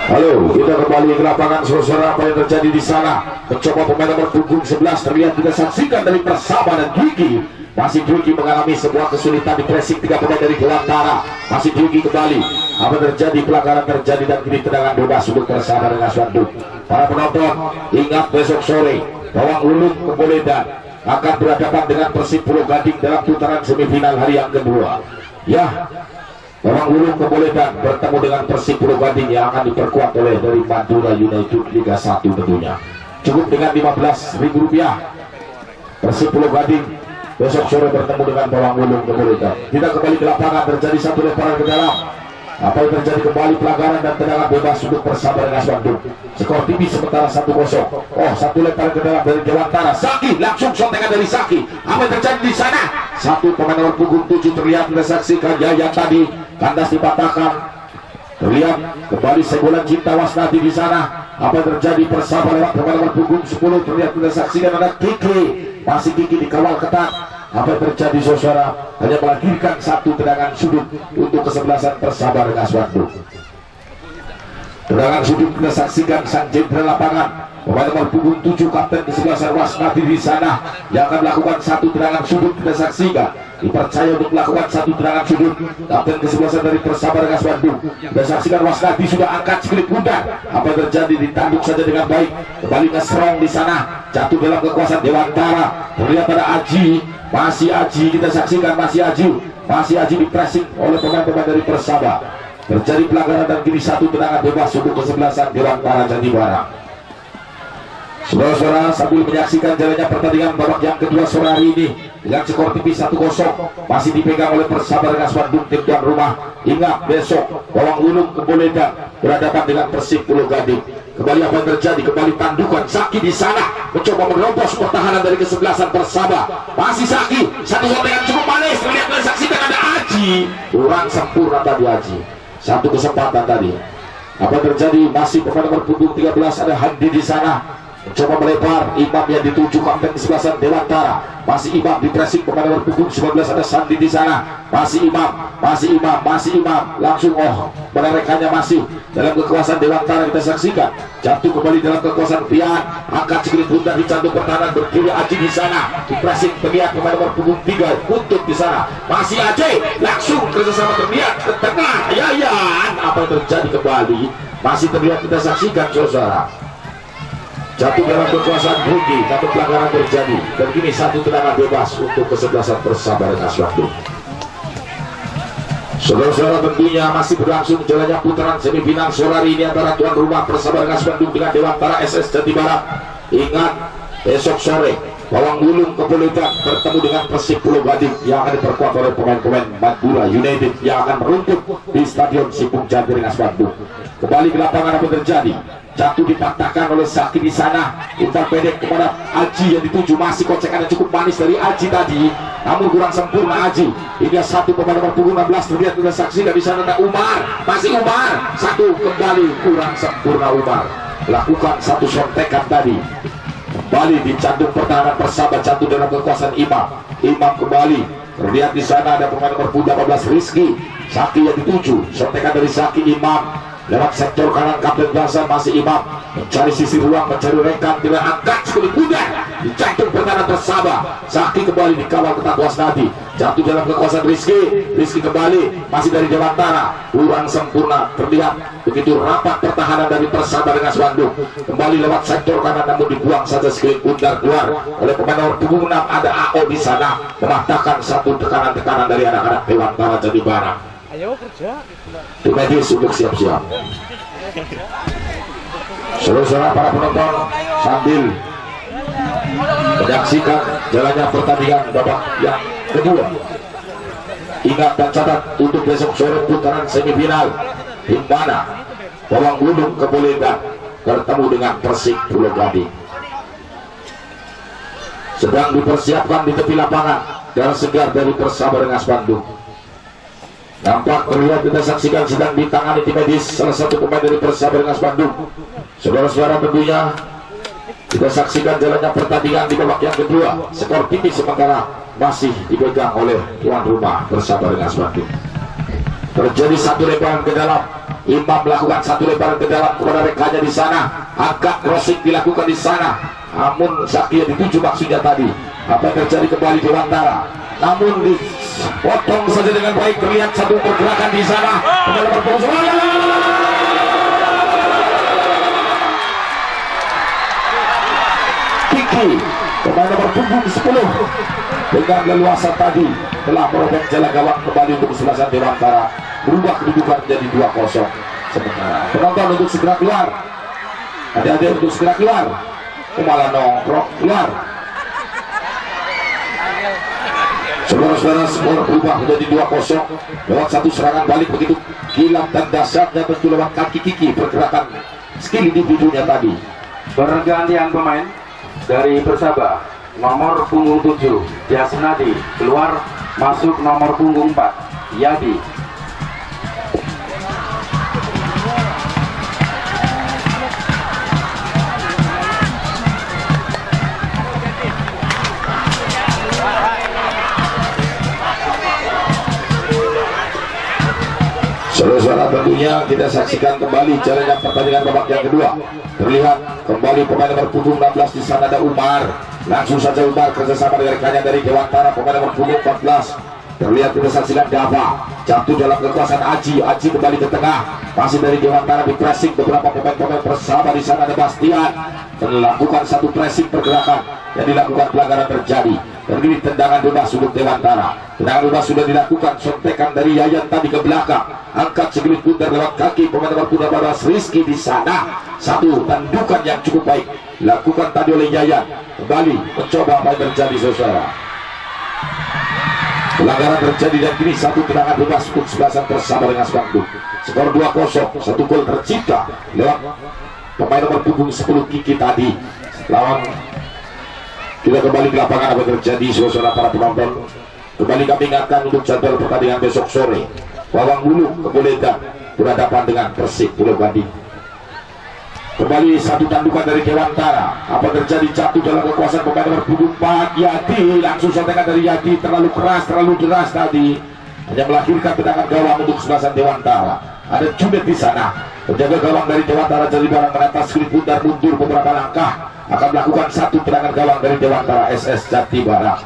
Halo, kita kembali ke lapangan, saudara. Apa yang terjadi di sana? Mencoba pemain nomor punggung 11 terlihat kita saksikan dari Persaba dan Dwiki. Masih Dwiki mengalami sebuah kesulitan di pressing 3 pemain dari Dewantara. Masih Dwiki kembali. Apa yang terjadi? Pelanggaran terjadi dan kini tendangan bebas untuk Persaba Rengas Bandung. Para penonton, ingat besok sore Bawang Burung Kepoledan akan berhadapan dengan Persib Pulau Gading dalam putaran semifinal hari yang kedua. Ya, Bawang Burung Kepoledan bertemu dengan Persib Pulau Gading yang akan diperkuat oleh dari Madura United Liga 1 tentunya. Cukup dengan Rp15.000. Persib Pulau Gading besok sore bertemu dengan Bawang Burung Kepoledan. Kita kembali ke lapangan, terjadi satu lemparan ke dalam. Apa yang terjadi? Kembali pelanggaran dan tendangan bebas untuk Persaba Rengas Bandung. Skor tipis sementara 1-0. Oh, satu lemparan ke dalam dari Dewantara. Saki langsung sontengan dari Saki. Apa yang terjadi di sana? Satu pemain nomor punggung 7 terlihat kita saksikan yang tadi kandas dipatahkan. Terlihat kembali sebulan Cinta Wasnadi di sana. Apa yang terjadi? Persaba lewat pemain nomor punggung 10 terlihat kita saksikan ada Kiki. Masih Kiki dikawal ketat. Apa yang terjadi, saudara? Hanya melahirkan satu tendangan sudut untuk kesebelasan Persaba Rengas Bandung. Tendangan sudut kita saksikan sang jenderal lapangan pemain nomor punggung 7 kapten kesebelasan Wasnadi di sana yang akan melakukan satu tendangan sudut. Kita saksikan, dipercaya untuk melakukan satu tendangan sudut kapten kesebelasan dari Persaba Rengas Bandung. Kita saksikan Wasnadi sudah angkat siklit pundak. Apa yang terjadi, ditanduk saja dengan baik. Kembali ke serong di sana, jatuh dalam kekuasaan Dewantara. Terlihat ada Aji, masih Aji, kita saksikan masih Aji di pressing oleh pemain-pemain dari Persaba. Terjadi pelanggaran dan kini satu tendangan bebas untuk kesebelasan Dewantara Jatibara. Saudara-saudara, sambil menyaksikan jalannya pertandingan babak yang kedua sore hari ini dengan skor tipis 1-0 masih dipegang oleh Persaba Rengas Bandung, tim tuan rumah. Ingat, besok Bawang Ulung Keboledan berhadapan dengan Persib Pulau Gading. Kembali apa yang terjadi? Kembali tandukan Zaki di sana mencoba menerobos pertahanan dari kesebelasan Persaba. Masih Zaki, satu shot yang cukup manis. Terlihat dan saksikan ada Aji, kurang sempurna tadi Aji. Satu kesempatan tadi. Apa yang terjadi? Masih pemain nomor punggung 13 ada Handi di sana. Mencoba melebar, Imam yang dituju kapten kesebelasan Dewantara. Masih Imam di pressing pemain nomor punggung 19 ada Sandi di sana. Masih Imam. Langsung menerekannya masih dalam kekuasaan Dewantara. Kita saksikan jatuh kembali dalam kekuasaan Pian. Angkat sikit pundak dicantum pertahanan berkiri Aji di sana. Di pressing terlihat pemain nomor punggung 3 Kuntut di sana. Masih Aji, langsung kerjasama terlihat ke tengah. Yayan, apa yang terjadi kembali? Masih terlihat, kita saksikan saudara. Jatuh dalam kekuasaan Rugi, satu pelanggaran terjadi dan kini satu tendangan bebas untuk kesebelasan Persaba Rengas Bandung. Saudara-saudara, tentunya masih berlangsung jalannya putaran semifinal sore hari ini antara tuan rumah Persaba Rengas Bandung dengan Dewantara SS Jatibara. Ingat, besok sore Bawang Ulung Keboledan bertemu dengan Persib Pulau Gading yang akan diperkuat oleh pemain-pemain Madura United yang akan meruntut di Stadion Sipung Jati Rengas Bandung. Kembali ke lapangan, apa terjadi? Jatuh dipatahkan oleh Zaki di sana. Umpan pendek kepada Aji yang dituju, masih kocekan yang cukup manis dari Aji tadi, namun kurang sempurna Aji. Hingga satu pemain nomor punggung 16 terlihat, kita saksikan di sana ada Umar, masih Umar, satu kembali kurang sempurna Umar. Lakukan satu sontekan tadi. Kembali dicantum pertahanan Persaba, jatuh dalam kekuasaan Imam kembali. Terlihat di sana ada pemain nomor punggung 18 Rizky. Zaki yang dituju, sontekan dari Zaki. Imam lewat sektor kanan kapten Gaza, masih Imam mencari sisi ruang, mencari rekan, tidak angkat sekali pundak, dicantum pertahanan Persaba. Zaki kembali dikawal ketat Wasnadi, jatuh dalam kekuasaan Rizky kembali, masih dari Dewantara, kurang sempurna. Terlihat begitu rapat pertahanan dari Persaba Rengas Bandung. Kembali lewat sektor kanan, namun dibuang saja sekali pundak keluar oleh pemain nomor punggung 6 ada AO di sana, mematahkan satu tekanan-tekanan dari anak-anak Dewantara Jatibara. Ayo kerja. Tim medis untuk siap-siap. Saudara-saudara, para penonton sambil menyaksikan jalannya pertandingan babak yang kedua. Ingat dan catat untuk besok sore putaran semifinal, di mana Bawang Ulung Keboledan bertemu dengan Persib Pulau Gading. Sedang dipersiapkan di tepi lapangan darah segar dari Persaba Rengas Bandung. Nampak terlihat, kita saksikan sedang ditangani tim medis salah satu pemain dari Persaba Rengas Bandung. Saudara-saudara, tentunya kita saksikan jalannya pertandingan di babak yang kedua. Skor tipis sementara masih dipegang oleh tuan rumah Persaba Rengas Bandung. Terjadi satu lemparan ke dalam. Imam melakukan satu lemparan ke dalam kepada rekannya di sana. Agak crossing dilakukan di sana. Namun Zaki yang dituju maksudnya tadi. Apa yang terjadi kembali di Dewantara? Namun dipotong saja dengan baik. Terlihat satu pergerakan di sana. Kiki, pemain nomor punggung 10 dengan leluasa tadi telah merobek jala gawang kembali untuk kesebelasan Dewantara, berubah kedudukan menjadi 2-0. Sementara penonton untuk segera keluar, adik-adik untuk segera keluar, malah nongkrong keluar. Saudara-saudara, skor berubah menjadi 2-0 lewat satu serangan balik begitu kilat dan dahsyatnya, tentu lewat kaki Kiki, pergerakan skill individunya tadi. Pergantian pemain dari Persaba, nomor punggung 7 Jasnadi keluar, masuk nomor punggung 4 Yadi. Saudara tentunya kita saksikan kembali jalannya pertandingan babak yang kedua. Terlihat kembali pemain nomor punggung 16 di sana ada Umar. Langsung saja Umar kerjasama dengan rekannya dari Dewantara pemain nomor punggung 14. Terlihat kita saksikan Dava jatuh dalam kekuasaan Aji. Aji kembali ke tengah, masih dari Dewantara di pressing beberapa pemain-pemain bersama. Di sana ada Bastian melakukan satu pressing pergerakan yang dilakukan, pelanggaran terjadi. Dan ini tendangan bebas untuk Dewantara. Tendangan bebas sudah dilakukan, sontekan dari Yayan tadi ke belakang, angkat segelit putar lewat kaki pemain nomor 12 Rizky di sana. Satu tandukan yang cukup baik dilakukan tadi oleh Yayan. Kembali mencoba apa yang terjadi saudara. Pelanggaran terjadi dan kini satu tendangan bebas untuk sebelasan bersama dengan Bandung. Skor 2-0, satu gol tercipta lewat pemain nomor punggung 10 Kiki tadi. Lawan kita kembali ke lapangan apa yang terjadi saudara para penonton. Kembali kami ingatkan untuk jadwal pertandingan besok sore. Wawang Wulu Keboledan berhadapan dengan Persib Pulau Gading. Kembali satu tandukan dari Dewantara. Apa terjadi, jatuh dalam kekuasaan pemain nomor punggung 4 Yadi. Langsung sontekan dari Yadi, terlalu keras, terlalu deras tadi, hanya melahirkan tendangan gawang untuk sebelasan Dewantara. Ada Junet di sana, penjaga gawang dari Dewantara jadi barang menatas kulit pundar mundur beberapa langkah, akan melakukan satu tendangan gawang dari Dewantara SS Jati Barat.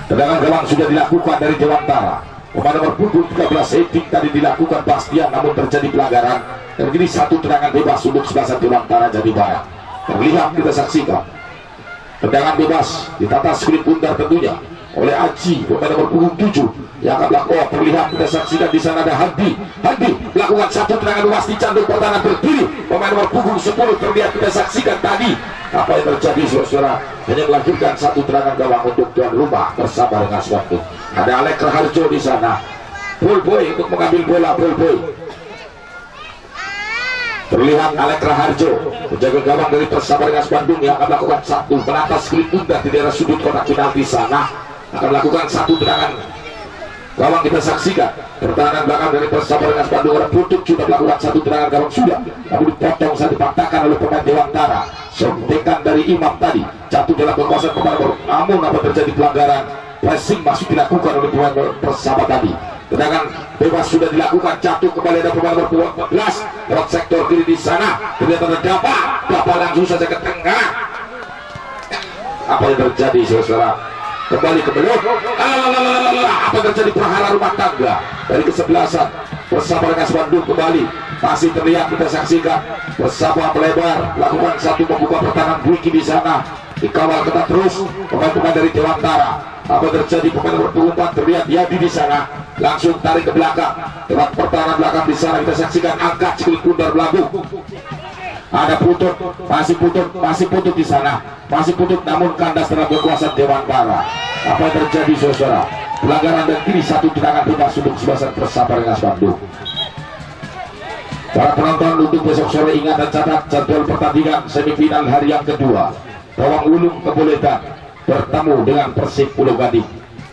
Tendangan gawang sudah dilakukan dari Dewantara. Pemain nomor punggung 13 heading tadi dilakukan Bastian, namun terjadi pelanggaran. Dan begini satu tendangan bebas untuk sebelasan Dewantara Jati Barat. Terlihat kita saksikan tendangan bebas ditata kulit pundar tentunya oleh Aji pemain nomor punggung 7 yang akan melakukan. Terlihat kita saksikan di sana ada Hadi melakukan satu tendangan bebas di cantik pertahanan berdiri pemain nomor punggung 10. Terlihat kita saksikan tadi apa yang terjadi saudara, hanya melahirkan satu tendangan gawang untuk tuan rumah bersama dengan Swatu. Ada Alek Raharjo di sana, Boy untuk mengambil bola. Boy terlihat Alek Raharjo menjaga gawang dari Persaba dengan Bandung yang akan melakukan satu menatas kulit pundar di daerah sudut kotak penalti sana, akan melakukan satu tendangan gawang. Kita saksikan pertahanan belakang dari Persaba dengan Bandung. Orang Putut sudah melakukan satu tendangan gawang sudah, namun dipotong saat dipatahkan oleh pemain Dewantara. Sontekan dari Imam tadi jatuh dalam kekuasaan pemain, namun apa terjadi pelanggaran. Pressing masih dilakukan oleh pemain Persaba tadi. Tendangan bebas sudah dilakukan, jatuh kembali ada pemain nomor 14 lewat sektor kiri di sana. Terlihat ada Dapa langsung saja ke tengah. Apa yang terjadi saudara? Kembali ke belakang. Apa yang terjadi, perhara rumah tangga dari kesebelasan Persaba dengan Bandung kembali. Masih terlihat kita saksikan Persaba melebar, lakukan satu membuka pertahanan Wiki di sana. Dikawal ketat terus pemain-pemain dari Dewantara. Apa terjadi, pemain nomor 4 terlihat Yadi di sana, langsung tarik ke belakang lewat pertahanan belakang di sana. Kita saksikan angkat sekelit pundar belakang. Ada Putut, masih Putut di sana, masih Putut, namun kandas dalam kekuasaan Dewantara. Apa yang terjadi saudara? Pelanggaran dan kini satu tendangan bebas untuk sebelasan Persaba dengan Bandung. Para penonton untuk besok sore ingat dan catat jadwal pertandingan semifinal hari yang kedua. Rawang Ulung Keboledan bertemu dengan Persib Pulau Gading,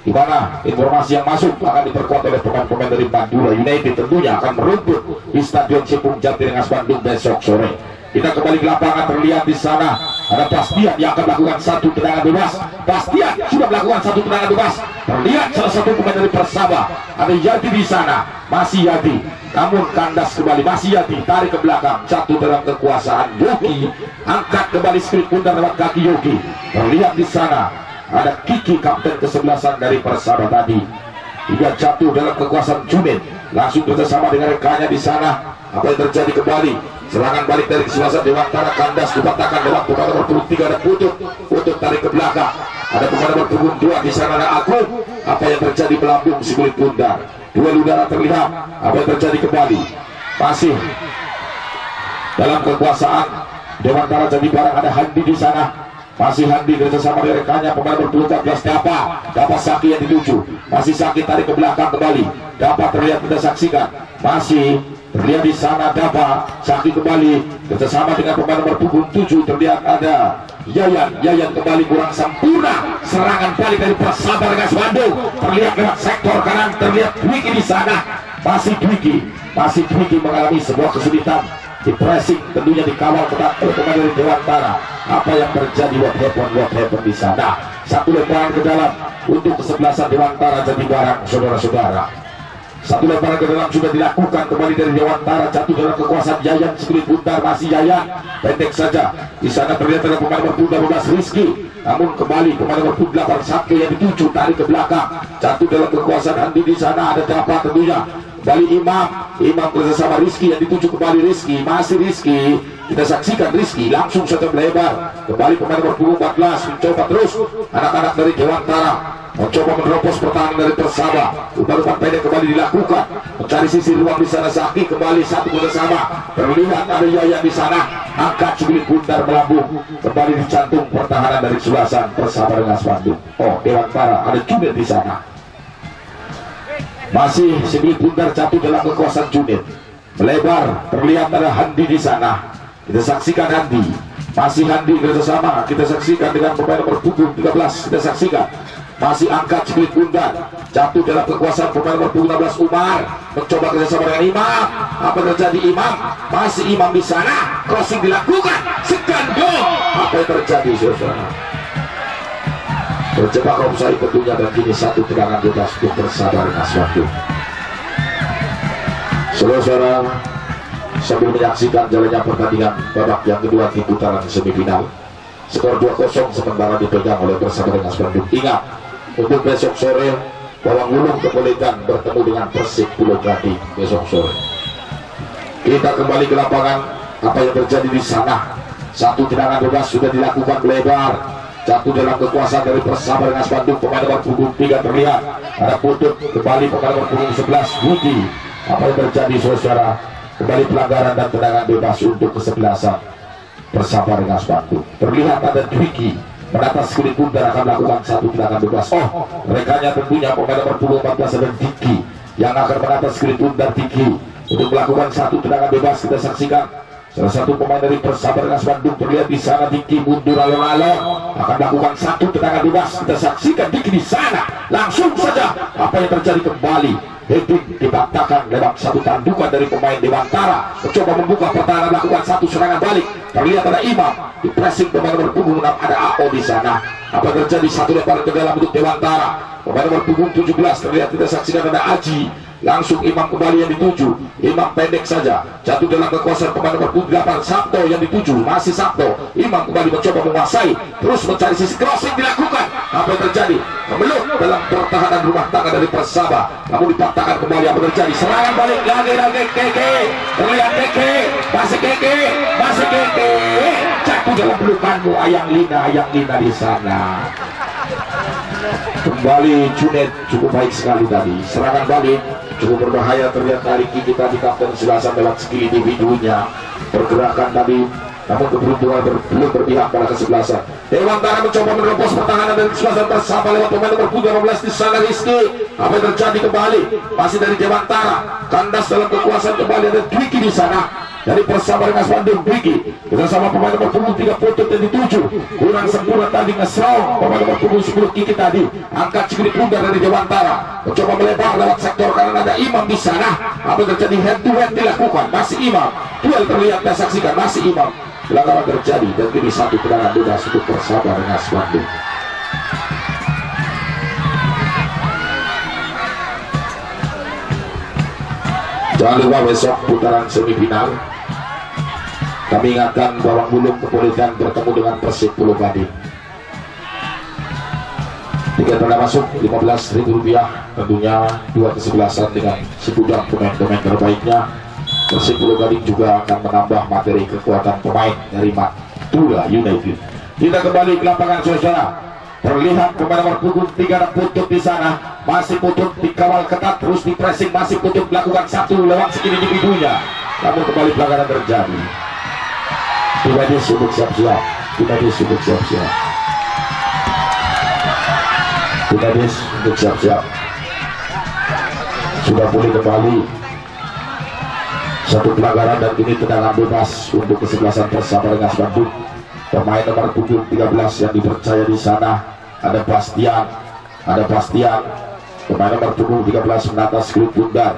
di mana informasi yang masuk akan diperkuat oleh pemain-pemain dari Madura United tentunya akan merumput di Stadion Sipung Jati dengan Bandung besok sore. Kita kembali ke lapangan, terlihat di sana ada Bastian yang akan melakukan satu tendangan bebas. Bastian sudah melakukan satu tendangan bebas. Terlihat salah satu pemain dari Persaba, ada Yadi di sana, masih Yadi, namun kandas kembali, masih Yadi, tarik ke belakang, jatuh dalam kekuasaan Yogi, angkat kembali spirit pundar lewat kaki Yogi. Terlihat di sana ada Kiki kapten kesebelasan dari Persaba tadi, juga jatuh dalam kekuasaan Junet, langsung bersama dengan rekannya di sana. Apa yang terjadi kembali? Serangan balik dari kesebelasan Dewantara, kandas dipatahkan lewat pemain nomor 3 ada Putut tarik ke belakang. Ada pemain nomor 2 di sana ada Agung. Apa yang terjadi, melambung si kulit pundar. Dua udara terlihat. Apa yang terjadi kembali? Masih dalam kekuasaan Dewantara Jati Barat ada Handi di sana. Masih Handi bersama dengan rekannya pemain nomor 14 Dapa Saki yang dituju. Masih Saki tarik ke belakang kembali. Dapa terlihat kita saksikan. Masih terlihat di sana Dapa Saki kembali bersama dengan pemain nomor 7. Terlihat ada Yayan kembali kurang sempurna. Serangan balik dari Persaba dengan Bandung. Terlihat lewat sektor kanan, terlihat Dwiki di sana. Masih Dwiki mengalami sebuah kesulitan di pressing, tentunya dikawal ketat oleh pemain dari Dewantara. Apa yang terjadi, what happened di sana? Satu lemparan ke dalam untuk kesebelasan Dewantara Jati Barat, saudara-saudara. Satu lemparan ke dalam sudah dilakukan kembali dari Dewantara, jatuh dalam kekuasaan Yayan Split Bundar, masih Yayan pendek saja. Di sana terlihat ada pemain nomor 12 Rizky, namun kembali pemain nomor 8 Sabtu yang dituju tarik ke belakang, jatuh dalam kekuasaan Andi. Di sana ada siapa tentunya kembali Imam bersama Rizky yang dituju kembali Rizky, masih Rizky. Kita saksikan Rizky langsung saja melebar kembali pemain nomor 14 mencoba terus anak-anak dari Dewantara mencoba menerobos pertahanan dari Persaba. Umpan pendek kembali dilakukan mencari sisi ruang di sana. Zaki kembali satu bersama, terlihat ada Yayan di sana, angkat Split Bundar melambung kembali dicantum pertahanan dari Sulasan Persaba dengan Bandung. Oh, Dewantara ada Junid di sana, masih Split Bundar jatuh dalam kekuasaan Junid, melebar terlihat ada Handi di sana. Kita saksikan Handi, masih Handi bersama, kita saksikan dengan pemain nomor 13, kita saksikan masih angkat Split Bundar, jatuh dalam kekuasaan pemain nomor 16 Umar, mencoba kerjasama dengan Imam. Apa terjadi Imam? Masih Imam di sana, crossing dilakukan, sekando. Apa yang terjadi saudara? Terjebak offside tentunya, dan kini satu tendangan bebas untuk Persaba dengan Bandung. Saudara, sambil menyaksikan jalannya pertandingan babak yang kedua di putaran semifinal, skor 2-0 sementara dipegang oleh Persaba dengan Bandung. Ingat, untuk besok sore Bawang Wulung kepolitan bertemu dengan Persib Pulau Gading besok sore. Kita kembali ke lapangan. Apa yang terjadi di sana? Satu tendangan bebas sudah dilakukan melebar, jatuh dalam kekuasaan dari Persaba dengan Bandung. Pemain nomor punggung 3 terlihat ada putut kembali pemain nomor punggung 11 Budi. Apa yang terjadi saudara? Kembali pelanggaran dan tendangan bebas untuk kesebelasan Persaba dengan Bandung. Terlihat ada Dwiki menata Split Bundar akan melakukan satu tendangan bebas. Oh, merekanya tentunya pemain nomor 14 dan Diki yang akan menata Split Bundar. Diki untuk melakukan satu tendangan bebas. Kita saksikan salah satu pemain dari Persaba dengan Bandung terlihat di sana. Diki mundur alon-alon akan melakukan satu tendangan bebas. Kita saksikan Diki di sana, langsung saja apa yang terjadi kembali. Heading dibantahkan lewat satu tandukan dari pemain Dewantara, mencoba membuka pertahanan, melakukan satu serangan balik. Terlihat ada Imam di pressing pemain nomor punggung 6, ada AO di sana. Apa terjadi? Satu lemparan ke dalam untuk Dewantara. Pemain nomor punggung 17 terlihat, kita saksikan ada Aji. Langsung Imam kembali yang dituju. Imam pendek saja, jatuh dalam kekuasaan pemain nomor 8 Sabto yang dituju, masih Sabto. Imam kembali mencoba menguasai, terus mencari sisi, crossing dilakukan. Apa yang terjadi? Kemelut dalam pertahanan rumah tangga dari Persaba, namun dipatahkan kembali. Apa terjadi? Serangan balik lagi Keke. Terlihat Keke, masih Keke, jatuh dalam pelukanmu Ayang Lina di sana. Kembali Junid cukup baik sekali tadi, serangan balik cukup berbahaya. Terlihat dari Kiki tadi kapten Sulasan dalam skill individunya, pergerakan tadi, namun keberuntungan belum berpihak pada kesebelasan. Dewantara mencoba menerobos pertahanan dari Sulasan Persaba lewat pemain nomor 15 di sana Rizky. Apa yang terjadi kembali? Masih dari Dewantara, kandas dalam kekuasaan kembali ada Dwiki di sana. Dari Persaba dengan Bandung, Dwiki bersama pemain nomor punggung 3 putut yang dituju, kurang sempurna tadi nge-slow pemain nomor punggung 10 Kiki tadi, angkat Split Bundar dari Dewantara, mencoba melebar lewat sektor kanan, ada Imam di sana. Apa yang terjadi? Head to head dilakukan, masih Imam, duel terlihat, kita saksikan masih Imam. Pelanggaran terjadi dan kini satu tendangan bebas untuk Persaba dengan Bandung. Jangan lupa besok putaran semifinal, kami ingatkan Bawang Wulung kepolitan bertemu dengan Persib Pulau Gading. Tiket pada masuk Rp15.000, tentunya dua kesebelasan dengan segudang pemain-pemain terbaiknya. Persib Pulau Gading juga akan menambah materi kekuatan pemain dari Madura United. Kita kembali ke lapangan saudara. Terlihat pemain nomor punggung 3 Putut di sana, masih Putut dikawal ketat, terus di pressing, masih Putut melakukan satu lewat skill individunya, namun kembali pelanggaran terjadi. Tidak disebut siap-siap, tidak disebut siap-siap, tidak disebut siap-siap. Sudah boleh kembali satu pelanggaran dan kini tendangan bebas untuk kesebelasan Persaba dengan Bandung. Pemain nomor punggung 13 yang dipercaya di sana ada Bastian, pemain nomor punggung 13 menata Split Bundar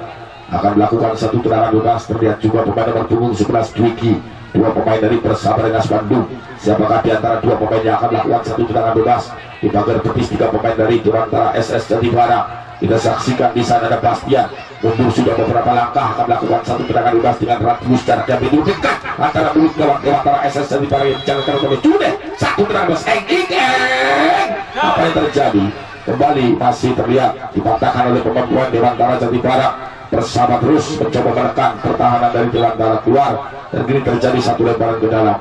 akan melakukan satu tendangan bebas. Terlihat juga pemain nomor punggung 11 Dwiki dua pemain dari Persaba Rengas Bandung. Siapakah di antara dua pemain yang akan melakukan satu tendangan bebas di pagar betis? Tiga pemain dari Durantara SS Jatibara. Kita saksikan di sana ada Bastian mundur sudah beberapa langkah, akan melakukan satu tendangan bebas dengan radius jarak yang lebih dekat antara mulut gawang Durantara SS Jatibara yang jangan terlalu sudah satu tendangan bebas. Apa yang terjadi? Kembali masih terlihat dipatahkan oleh pemain Durantara Jatibara. Persaba terus mencoba menekan pertahanan dari Durantara keluar, dan ini terjadi satu lemparan ke dalam.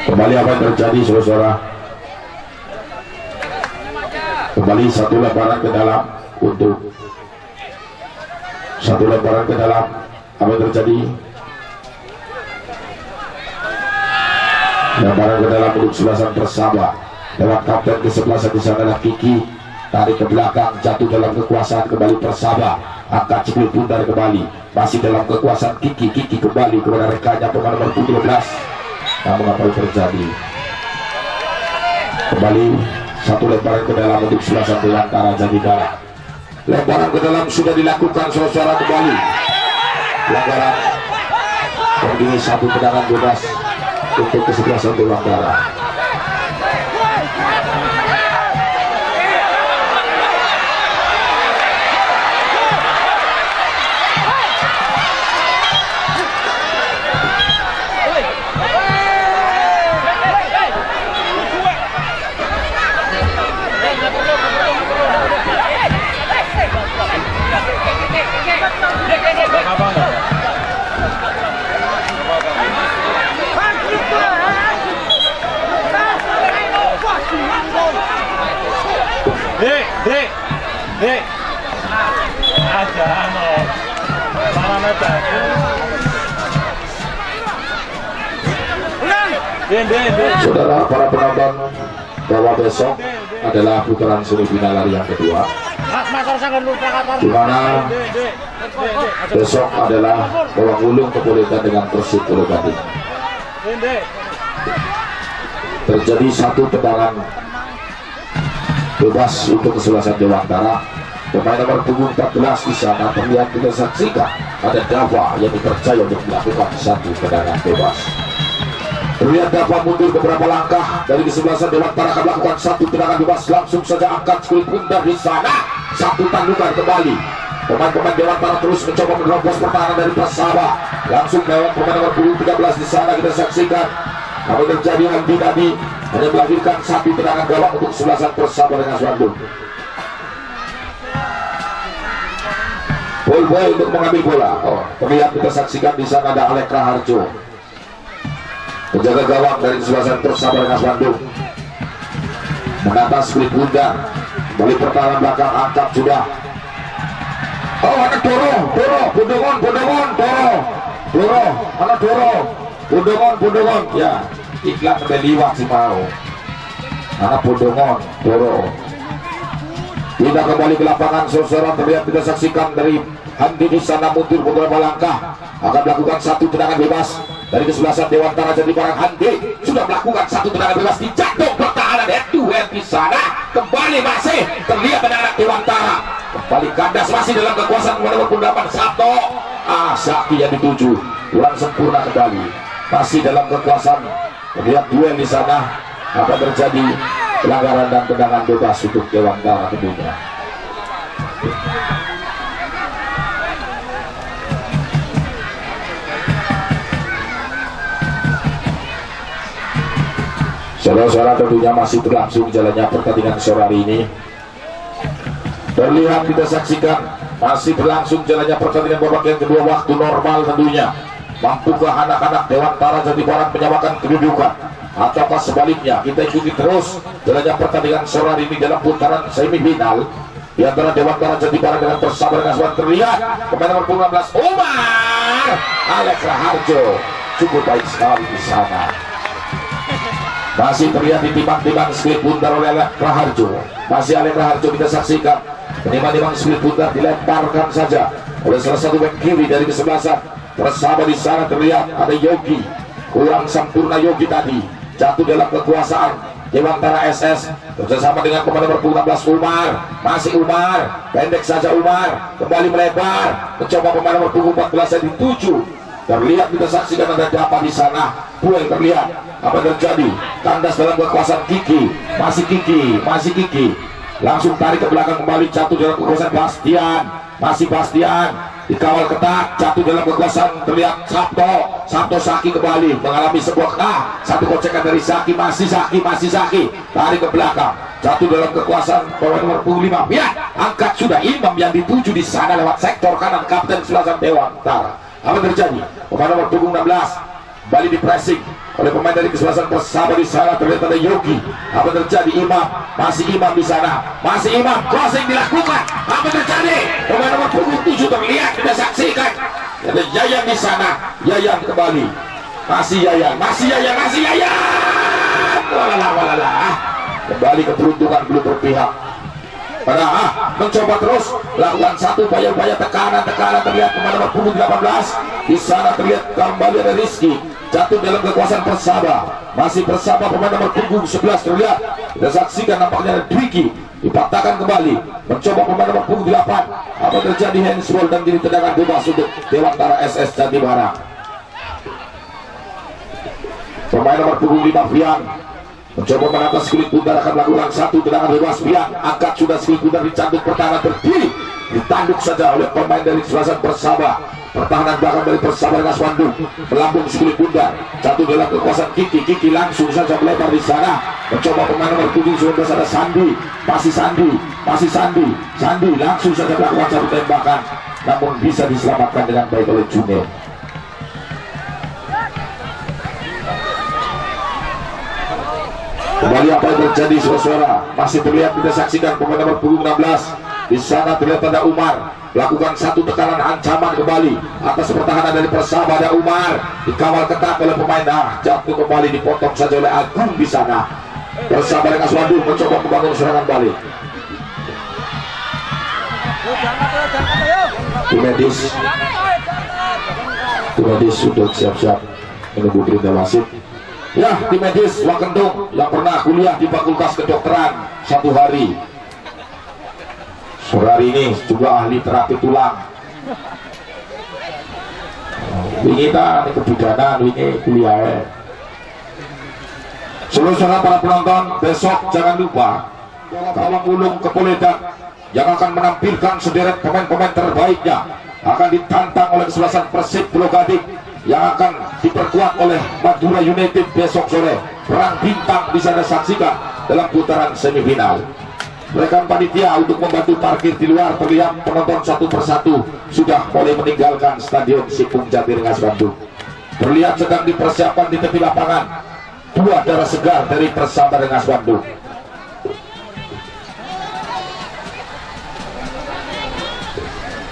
Kembali apa yang terjadi, saudara? Kembali satu lemparan ke dalam untuk satu lemparan ke dalam. Apa yang terjadi? Lemparan ke dalam untuk sebelasan Persaba. Lewat kapten ke-11 di sana adalah Kiki. Tarik ke belakang, jatuh dalam kekuasaan kembali Persaba. Angkat cikul pundar kembali. Masih dalam kekuasaan Kiki. Kiki kembali kepada rekannya pemain nomor 17. Namun apa yang terjadi? Kembali satu lemparan ke dalam untuk sebelasan Durantara Jatibara. Lemparan ke dalam sudah dilakukan, saudara, kembali pelanggaran. Dan ini satu tendangan bebas untuk kesebelasan Durantara. Dek, aja malah mepet. Saudara para penonton, bahwa besok adalah putaran semifinal lari yang kedua, di mana besok adalah Bawang Ulung Kepolitan dengan Persib Pulau Gading. Terjadi satu tendangan bebas untuk kesebelasan Dewantara. Pemain nomor punggung 14 di sana terlihat, kita saksikan ada Dava yang dipercaya untuk melakukan satu tendangan bebas. Terlihat Dava mundur beberapa langkah dari kesebelasan Dewantara, akan melakukan satu tendangan bebas. Langsung saja angkat cikul pundar di sana, satu tandungan kembali. Pemain-pemain Dewantara terus mencoba menerobos pertahanan dari Persaba. Langsung lewat pemain nomor punggung 13 di sana, kita saksikan apa yang terjadi. Andi tadi hanya melahirkan satu tendangan gawang untuk sebelasan Persaba Rengas Bandung. Boy untuk mengambil bola. Terlihat, kita saksikan di sana ada Alek Raharjo, penjaga gawang dari sebelasan Persaba Rengas Bandung. Menata split bundar, balik pertahanan belakang, angkat sudah. Ada Doro, Bondongon, ya iklan sampai liwat sih mau. Anak Bondongon, Doro. Tidak kembali ke lapangan, saudara. Terlihat, kita saksikan dari Handi di sana mundur beberapa langkah, akan melakukan satu tendangan bebas dari kesebelasan Dewantara Jatibara. Handi sudah melakukan satu tendangan bebas, dijatuh pertahanan head to head di sana. Kembali masih terlihat anak Dewantara kembali kandas, masih dalam kekuasaan nomor 8 Sabto. Sakti yang dituju kurang sempurna kembali, masih dalam kekuasaan. Terlihat duel di sana, apa terjadi? Pelanggaran dan tendangan bebas untuk Dewantara tentunya. Saudara-saudara, tentunya masih berlangsung jalannya pertandingan sore hari ini. Terlihat, kita saksikan masih berlangsung jalannya pertandingan babak yang kedua, waktu normal tentunya. Mampukah anak-anak Dewantara Jatibara menyamakan kedudukan, ataukah sebaliknya? Kita ikuti terus jalannya pertandingan sore hari ini dalam putaran semifinal di antara Dewantara Jatibara dengan Persaba Rengas Bandung. Terlihat pemain nomor 16 Umar Alek Raharjo cukup baik sekali di sana. Masih terlihat ditimbang-timbang split bundar oleh Alek Raharjo. Masih Alek Raharjo, kita saksikan menimbang-timbang split bundar, dilemparkan saja oleh salah satu back kiri dari kesebelasan Persaba. Di sana terlihat ada Yogi, kurang sempurna Yogi tadi, jatuh dalam kekuasaan. Dewantara SS bersama dengan pemain nomor 16 Umar. Masih Umar, pendek saja Umar, kembali melebar, mencoba pemain nomor 14 yang dituju. Terlihat, kita saksikan ada apa di sana. Duel terlihat, apa terjadi? Tandas dalam kekuasaan Kiki, masih Kiki. Langsung tarik ke belakang kembali, jatuh dalam kekuasaan Bastian. Masih Bastian, dikawal ketat, jatuh dalam kekuasaan. Terlihat Sabto Saki kembali mengalami sebuah satu kocekan dari Saki. Masih Saki, tarik ke belakang, jatuh dalam kekuasaan pemain nomor 25. Ya, angkat sudah Imam yang dituju di sana lewat sektor kanan kapten Selatan Dewantara. Apa terjadi? Pemain nomor punggung 16 kembali di pressing oleh pemain dari kesebelasan Persaba di sana. Terlihat ada Yogi. Apa terjadi? Masih Imam di sana. Masih Imam, crossing dilakukan. Apa terjadi? Pemain nomor punggung 7 terlihat, kita saksikan. Ada Yayan di sana. Yayan kembali. Masih Yayan. Walalah. Kembali keberuntungan belum berpihak. Mencoba terus lakukan satu upaya tekanan terlihat pemain nomor punggung 18 di sana. Terlihat kembali ada Rizky jatuh dalam kekuasaan Persaba. Masih Persaba, pemain nomor punggung 11 terlihat, kita saksikan nampaknya ada Dwiki dipatahkan kembali, mencoba pemain nomor punggung 8. Apa terjadi? Handsball dan diri tendangan bebas untuk Dewantara SS Jatibarang. Pemain nomor punggung 5 Fian mencoba menata kulit pundar, akan melakukan satu tendangan bebas. Fian angkat sudah kulit pundar, dicanduk pertahanan berdiri, ditanduk saja oleh pemain dari kesebelasan Persaba. Pertahanan belakang dari Persaba Rengas Bandung melambung kulit pundar, jatuh dalam kekuasaan Kiki langsung saja melebar di sana, mencoba pemain nomor 19 ada Sandi. Masih Sandi langsung saja melakukan satu tembakan, namun bisa diselamatkan dengan baik oleh Junet. Kembali apa yang terjadi, saudara? Masih terlihat, kita saksikan pemain nomor punggung 16 di sana. Terlihat ada Umar lakukan satu tekanan ancaman kembali atas pertahanan dari Persaba. Ada Umar dikawal ketat oleh pemain, jatuh kembali, dipotong saja oleh Agung di sana. Persaba Rengas Bandung mencoba membangun serangan balik. Tim medis sudah siap-siap menunggu perintah wasit. Ya, tim medis Wakendung yang pernah kuliah di Fakultas Kedokteran 1 hari. Sore hari ini juga ahli terapi tulang. Ini kita kebidanan, ini kuliah. Seluruh para penonton, besok jangan lupa Tawang Ulung Kepoledan yang akan menampilkan sederet pemain-pemain terbaiknya akan ditantang oleh kesebelasan Persib Pulau Gading yang akan diperkuat oleh Madura United besok sore. Perang bintang bisa Anda saksikan dalam putaran semifinal. Rekan panitia untuk membantu parkir di luar, terlihat penonton satu persatu sudah mulai meninggalkan Stadion Sipung Jati Rengas Bandung. Terlihat sedang dipersiapkan di tepi lapangan dua darah segar dari Persaba Rengas Bandung.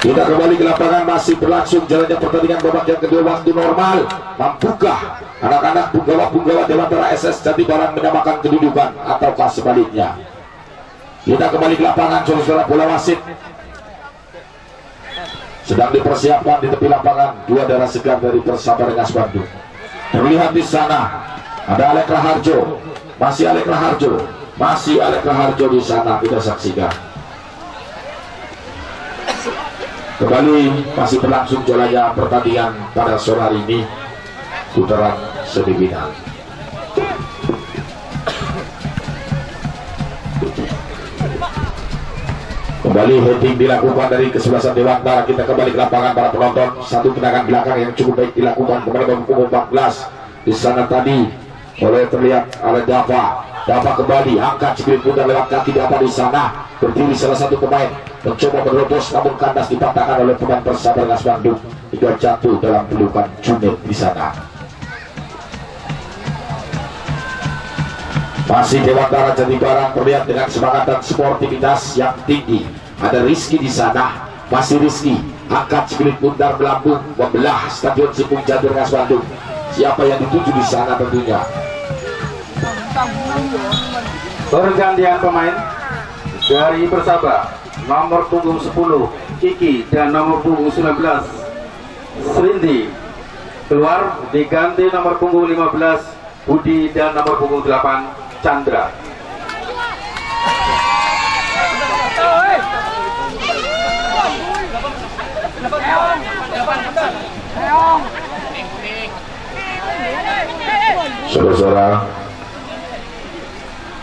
Kita kembali ke lapangan, masih berlangsung jalannya pertandingan babak yang kedua waktu normal. Mampukah anak-anak punggawa Dewantara SS Jatibarang menyamakan kedudukan ataukah sebaliknya? Kita kembali ke lapangan, saudara bola wasit sedang dipersiapkan di tepi lapangan dua darah segar dari Persaba Rengas Bandung. Terlihat di sana ada Alek Raharjo, masih Alek Raharjo di sana, kita saksikan. Kembali masih berlangsung jalannya pertandingan pada sore hari ini putaran semifinal. Kembali heading dilakukan dari kesebelasan Dewantara. Kita kembali ke lapangan para penonton. Satu tendangan belakang yang cukup baik dilakukan kepada punggung 14 di sana tadi oleh terlihat oleh Dava kembali angkat speed putar lewat kaki Dava di sana. Berdiri salah satu pemain mencoba menerobos, namun kandas dipatahkan oleh pemain Persaba Rengas Bandung hingga jatuh dalam pelukan Junet di sana. Masih Dewantara Jatibarang terlihat dengan semangat dan sportivitas yang tinggi. Ada Rizky di sana, masih Rizky angkat speed putar melambung membelah Stadion Sipung Jati Rengas Bandung. Siapa yang dituju di sana tentunya? Pergantian pemain dari Persaba, nomor punggung 10 Kiki dan nomor punggung 19 Srindi keluar, diganti nomor punggung 15 Budi dan nomor punggung 8 Chandra. Saudara-saudara,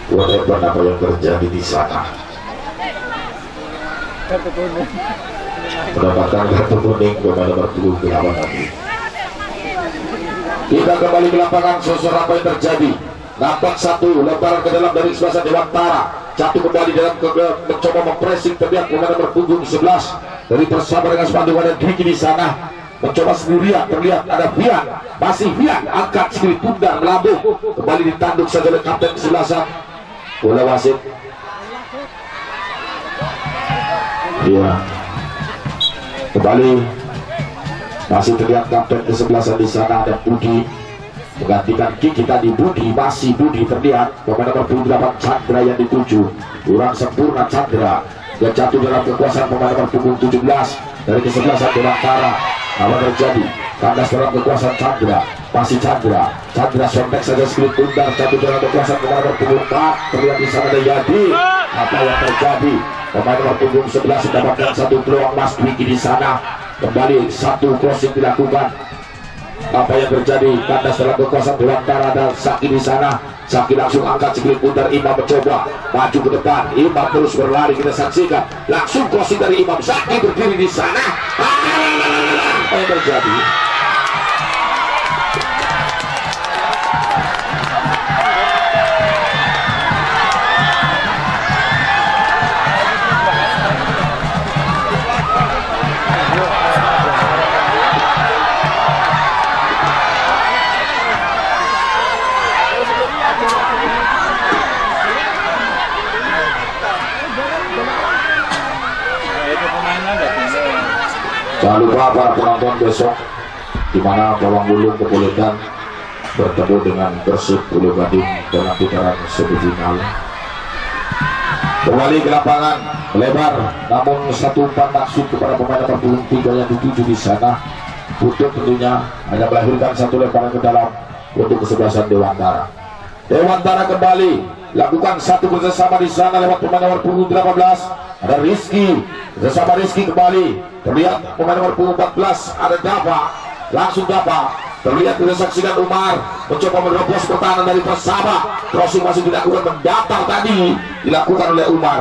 whatever apa yang terjadi di sana, mendapatkan kartu kuning pemain nomor 28 tadi. Kita kembali ke lapangan, saudara, apa yang terjadi? Nampak satu lemparan ke dalam dari sebelah Dewantara, jatuh kembali dalam mencoba mempressing, terlihat pemain nomor punggung 11 dari Persaba dengan Bandung ada Diki di sana. Mencoba sendirian, terlihat ada Vian, masih Vian, angkat sekali tunda melambung, kembali ditanduk saja oleh kapten kesebelasan bola wasit. Iya, kembali masih terlihat kapten kesebelasan di sana ada Budi menggantikan Kiki tadi. Budi, masih Budi terlihat pemain nomor 28 Chandra yang dituju, kurang sempurna Chandra, dia jatuh dalam kekuasaan pemain nomor punggung 17 dari kesebelasan Dewantara. Apa terjadi? Kandas dalam kekuasaan Chandra, masih Chandra sondek saja sekali tundar, jatuh dalam kekuasaan pemain nomor punggung 4, terlihat di sana ada Yadi. Apa yang terjadi? Pemain nomor punggung 11 mendapatkan satu peluang Mas Wiki di sana, kembali satu crossing dilakukan. Apa yang terjadi? Kandas dalam kekuasaan Dewantara dan Saki di sana. Saki langsung angkat sekali putar, Imam mencoba maju ke depan, Imam terus berlari, kita saksikan langsung crossing dari Imam. Saki berdiri di sana. Apa yang terjadi? Jangan lupa para penonton besok di mana Bawang Wulung Kepuletan bertemu dengan Persib Pulau Gading dalam putaran semifinal. Kembali ke lapangan lebar, namun satu umpan maksud kepada pemain nomor 23 yang dituju di sana. Butuh tentunya hanya melahirkan satu lemparan ke dalam untuk kesebelasan Dewantara. Dewantara kembali lakukan satu kerjasama di sana lewat pemain nomor punggung 18 ada Rizky, bersama Rizky kembali terlihat pemain nomor punggung 14 ada Dava, langsung Dava terlihat kita saksikan Umar mencoba menerobos pertahanan dari Persaba, crossing masih dilakukan, mendatar tadi dilakukan oleh Umar,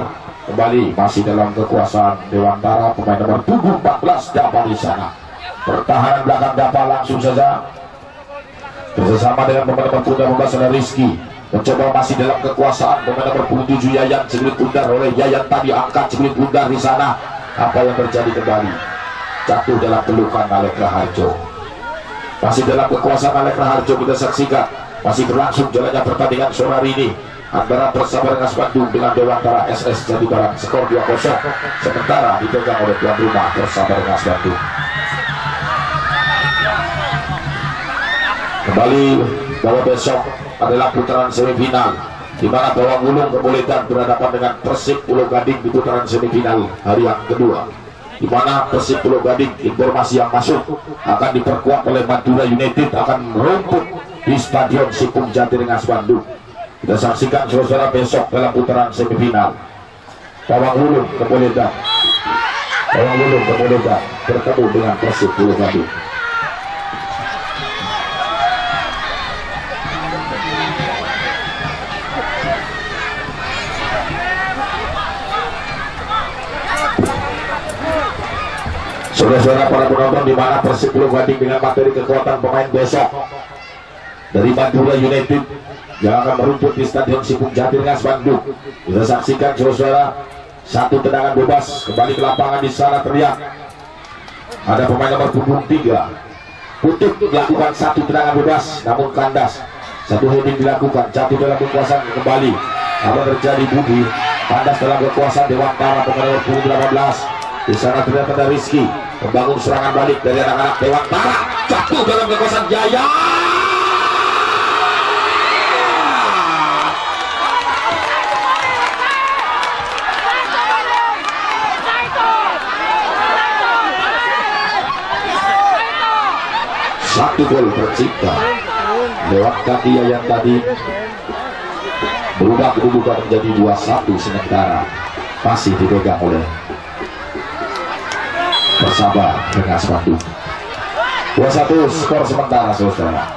kembali masih dalam kekuasaan Dewantara pemain nomor punggung 14 Dava di sana. Pertahanan belakang Dava langsung saja bersama dengan pemain nomor punggung 15 ada Rizky, mencoba masih dalam kekuasaan pemain nomor 27 Yayan, sebelit bundar oleh Yayan tadi, angkat sebelit bundar di sana. Apa yang terjadi? Kembali jatuh dalam pelukan Alek Raharjo, masih dalam kekuasaan Alek Raharjo. Kita saksikan masih berlangsung jalannya pertandingan sore hari ini antara Persaba Rengas Bandung dengan Dewantara SS Jatibarang, skor 2-0 sementara dipegang oleh tuan rumah Persaba Rengas Bandung. Kembali bahwa besok adalah putaran semifinal di mana Bawang Wulung Kepuletan berhadapan dengan Persib Pulau Gading di putaran semifinal hari yang kedua, di mana Persib Pulau Gading, informasi yang masuk, akan diperkuat oleh Madura United, akan merumput di Stadion Sipung Jati Rengas Bandung. Kita saksikan saudara besok dalam putaran semifinal Bawang Wulung Kepuletan bertemu dengan Persib Pulau Gading. Saudara-saudara para penonton, di mana Persib Pulau Gading dengan materi kekuatan pemain besok dari Madura United yang akan merumput di Stadion Sipung Jati Rengas Bandung. Kita saksikan saudara satu tendangan bebas kembali ke lapangan. Di sana terlihat ada pemain nomor punggung 3 Putut melakukan satu tendangan bebas, namun kandas. Satu heading dilakukan, jatuh dalam kekuasaan kembali. Apa terjadi? Budi kandas dalam kekuasaan Dewantara pemain nomor punggung 18. Di sana terlihat ada Rizky membangun serangan balik dari anak-anak Dewantara, jatuh dalam kekuasaan Jaya. Satu gol tercipta lewat kaki Yayan tadi berubah kedudukan menjadi 2-1 sementara masih dipegang oleh Persaba Rengas Bandung. 2-1 skor sementara saudara.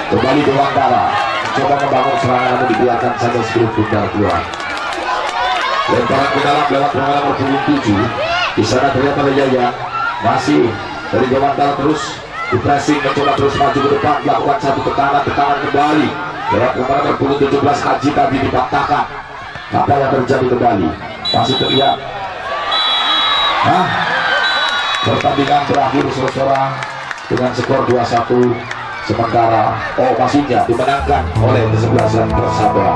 Kembali Dewantara coba membangun serangan namun dibiarkan saja Spirit Bundar keluar. Lemparan ke dalam lewat pemain nomor 7. Di sana terlihat oleh Jaya masih dari Dewantara terus di pressing mencoba terus maju ke depan, melakukan satu tekanan kembali lewat pemain nomor 17 Haji tadi dipatahkan. Apa yang terjadi kembali masih terlihat pertandingan berakhir saudara dengan skor 2-1 sementara maksudnya dimenangkan oleh kesebelasan Persaba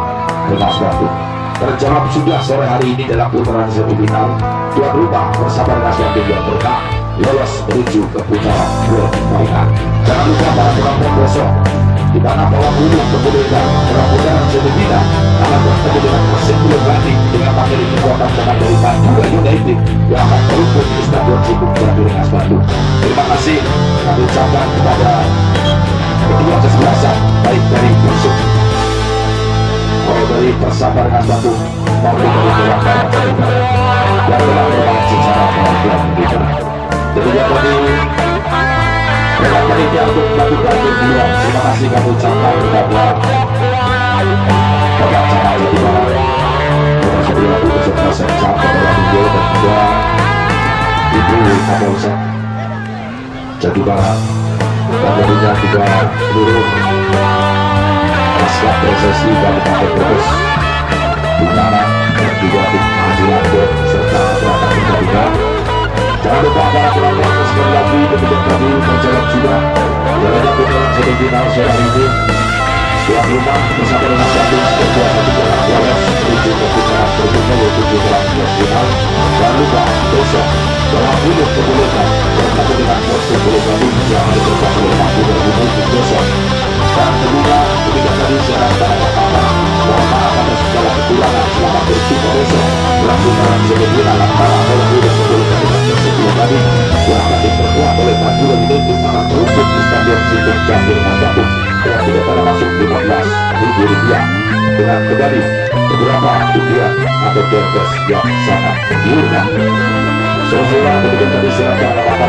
Rengas Bandung. Terjawab sudah sore hari ini dalam putaran semifinal. Tuan rumah Persaba Rengas Bandung yang berhak lolos menuju ke putaran final. Jangan lupa para penonton besok di mana bawah umum kemudian putaran semifinal akan bertemu dengan Persib Bandung dengan materi kekuatan pemain dari Madura United yang akan berumput di Stadion Sibung Jati Rengas Bandung. Terima kasih kami ucapkan kepada kedua kesebelasan baik dari musuh dari Persaba Rengas Bandung maupun dari Dewantara yang telah bermain secara pelan-pelan kita. Demikian tadi lewat panitia untuk melakukan kedua. Terima kasih kami ucapkan kepada Bapak Camat Jati Barat, Bapak Sediaku beserta Sekcam Bapak Video dan juga Ibu Kapolsek Jati Barat dan tentunya juga seluruh Paskap Prosesi Kabupaten Brebes, Bintara dan juga tim Haji Lampung serta perangkat penjaringan. Jangan lupa para penonton sekali lagi demikian tadi berjalan sudah jalannya putaran semifinal sore hari ini. Tuan rumah Persaba Rengas Bandung sebuah putaran lolos menuju ke putaran berikutnya yaitu putaran final. Jangan lupa besok bawah umum kemuliaan bertemu dengan Persib Bandung yang diterima oleh Madura United besok. Dan kedua ketika tadi saya antara pertama mohon maaf atas segala kekurangan selama berjumpa besok dalam putaran semifinal antara bawah umum kemuliaan dengan Persib Bandung yang akan diperkuat oleh Madura United akan berumput di Stadion Sibung Jati Rengas Bandung dengan tidak pada masuk Rp15.000 dengan kembali beberapa undian atau terkes yang sangat murah. Saudara demikian tadi silakan apa-apa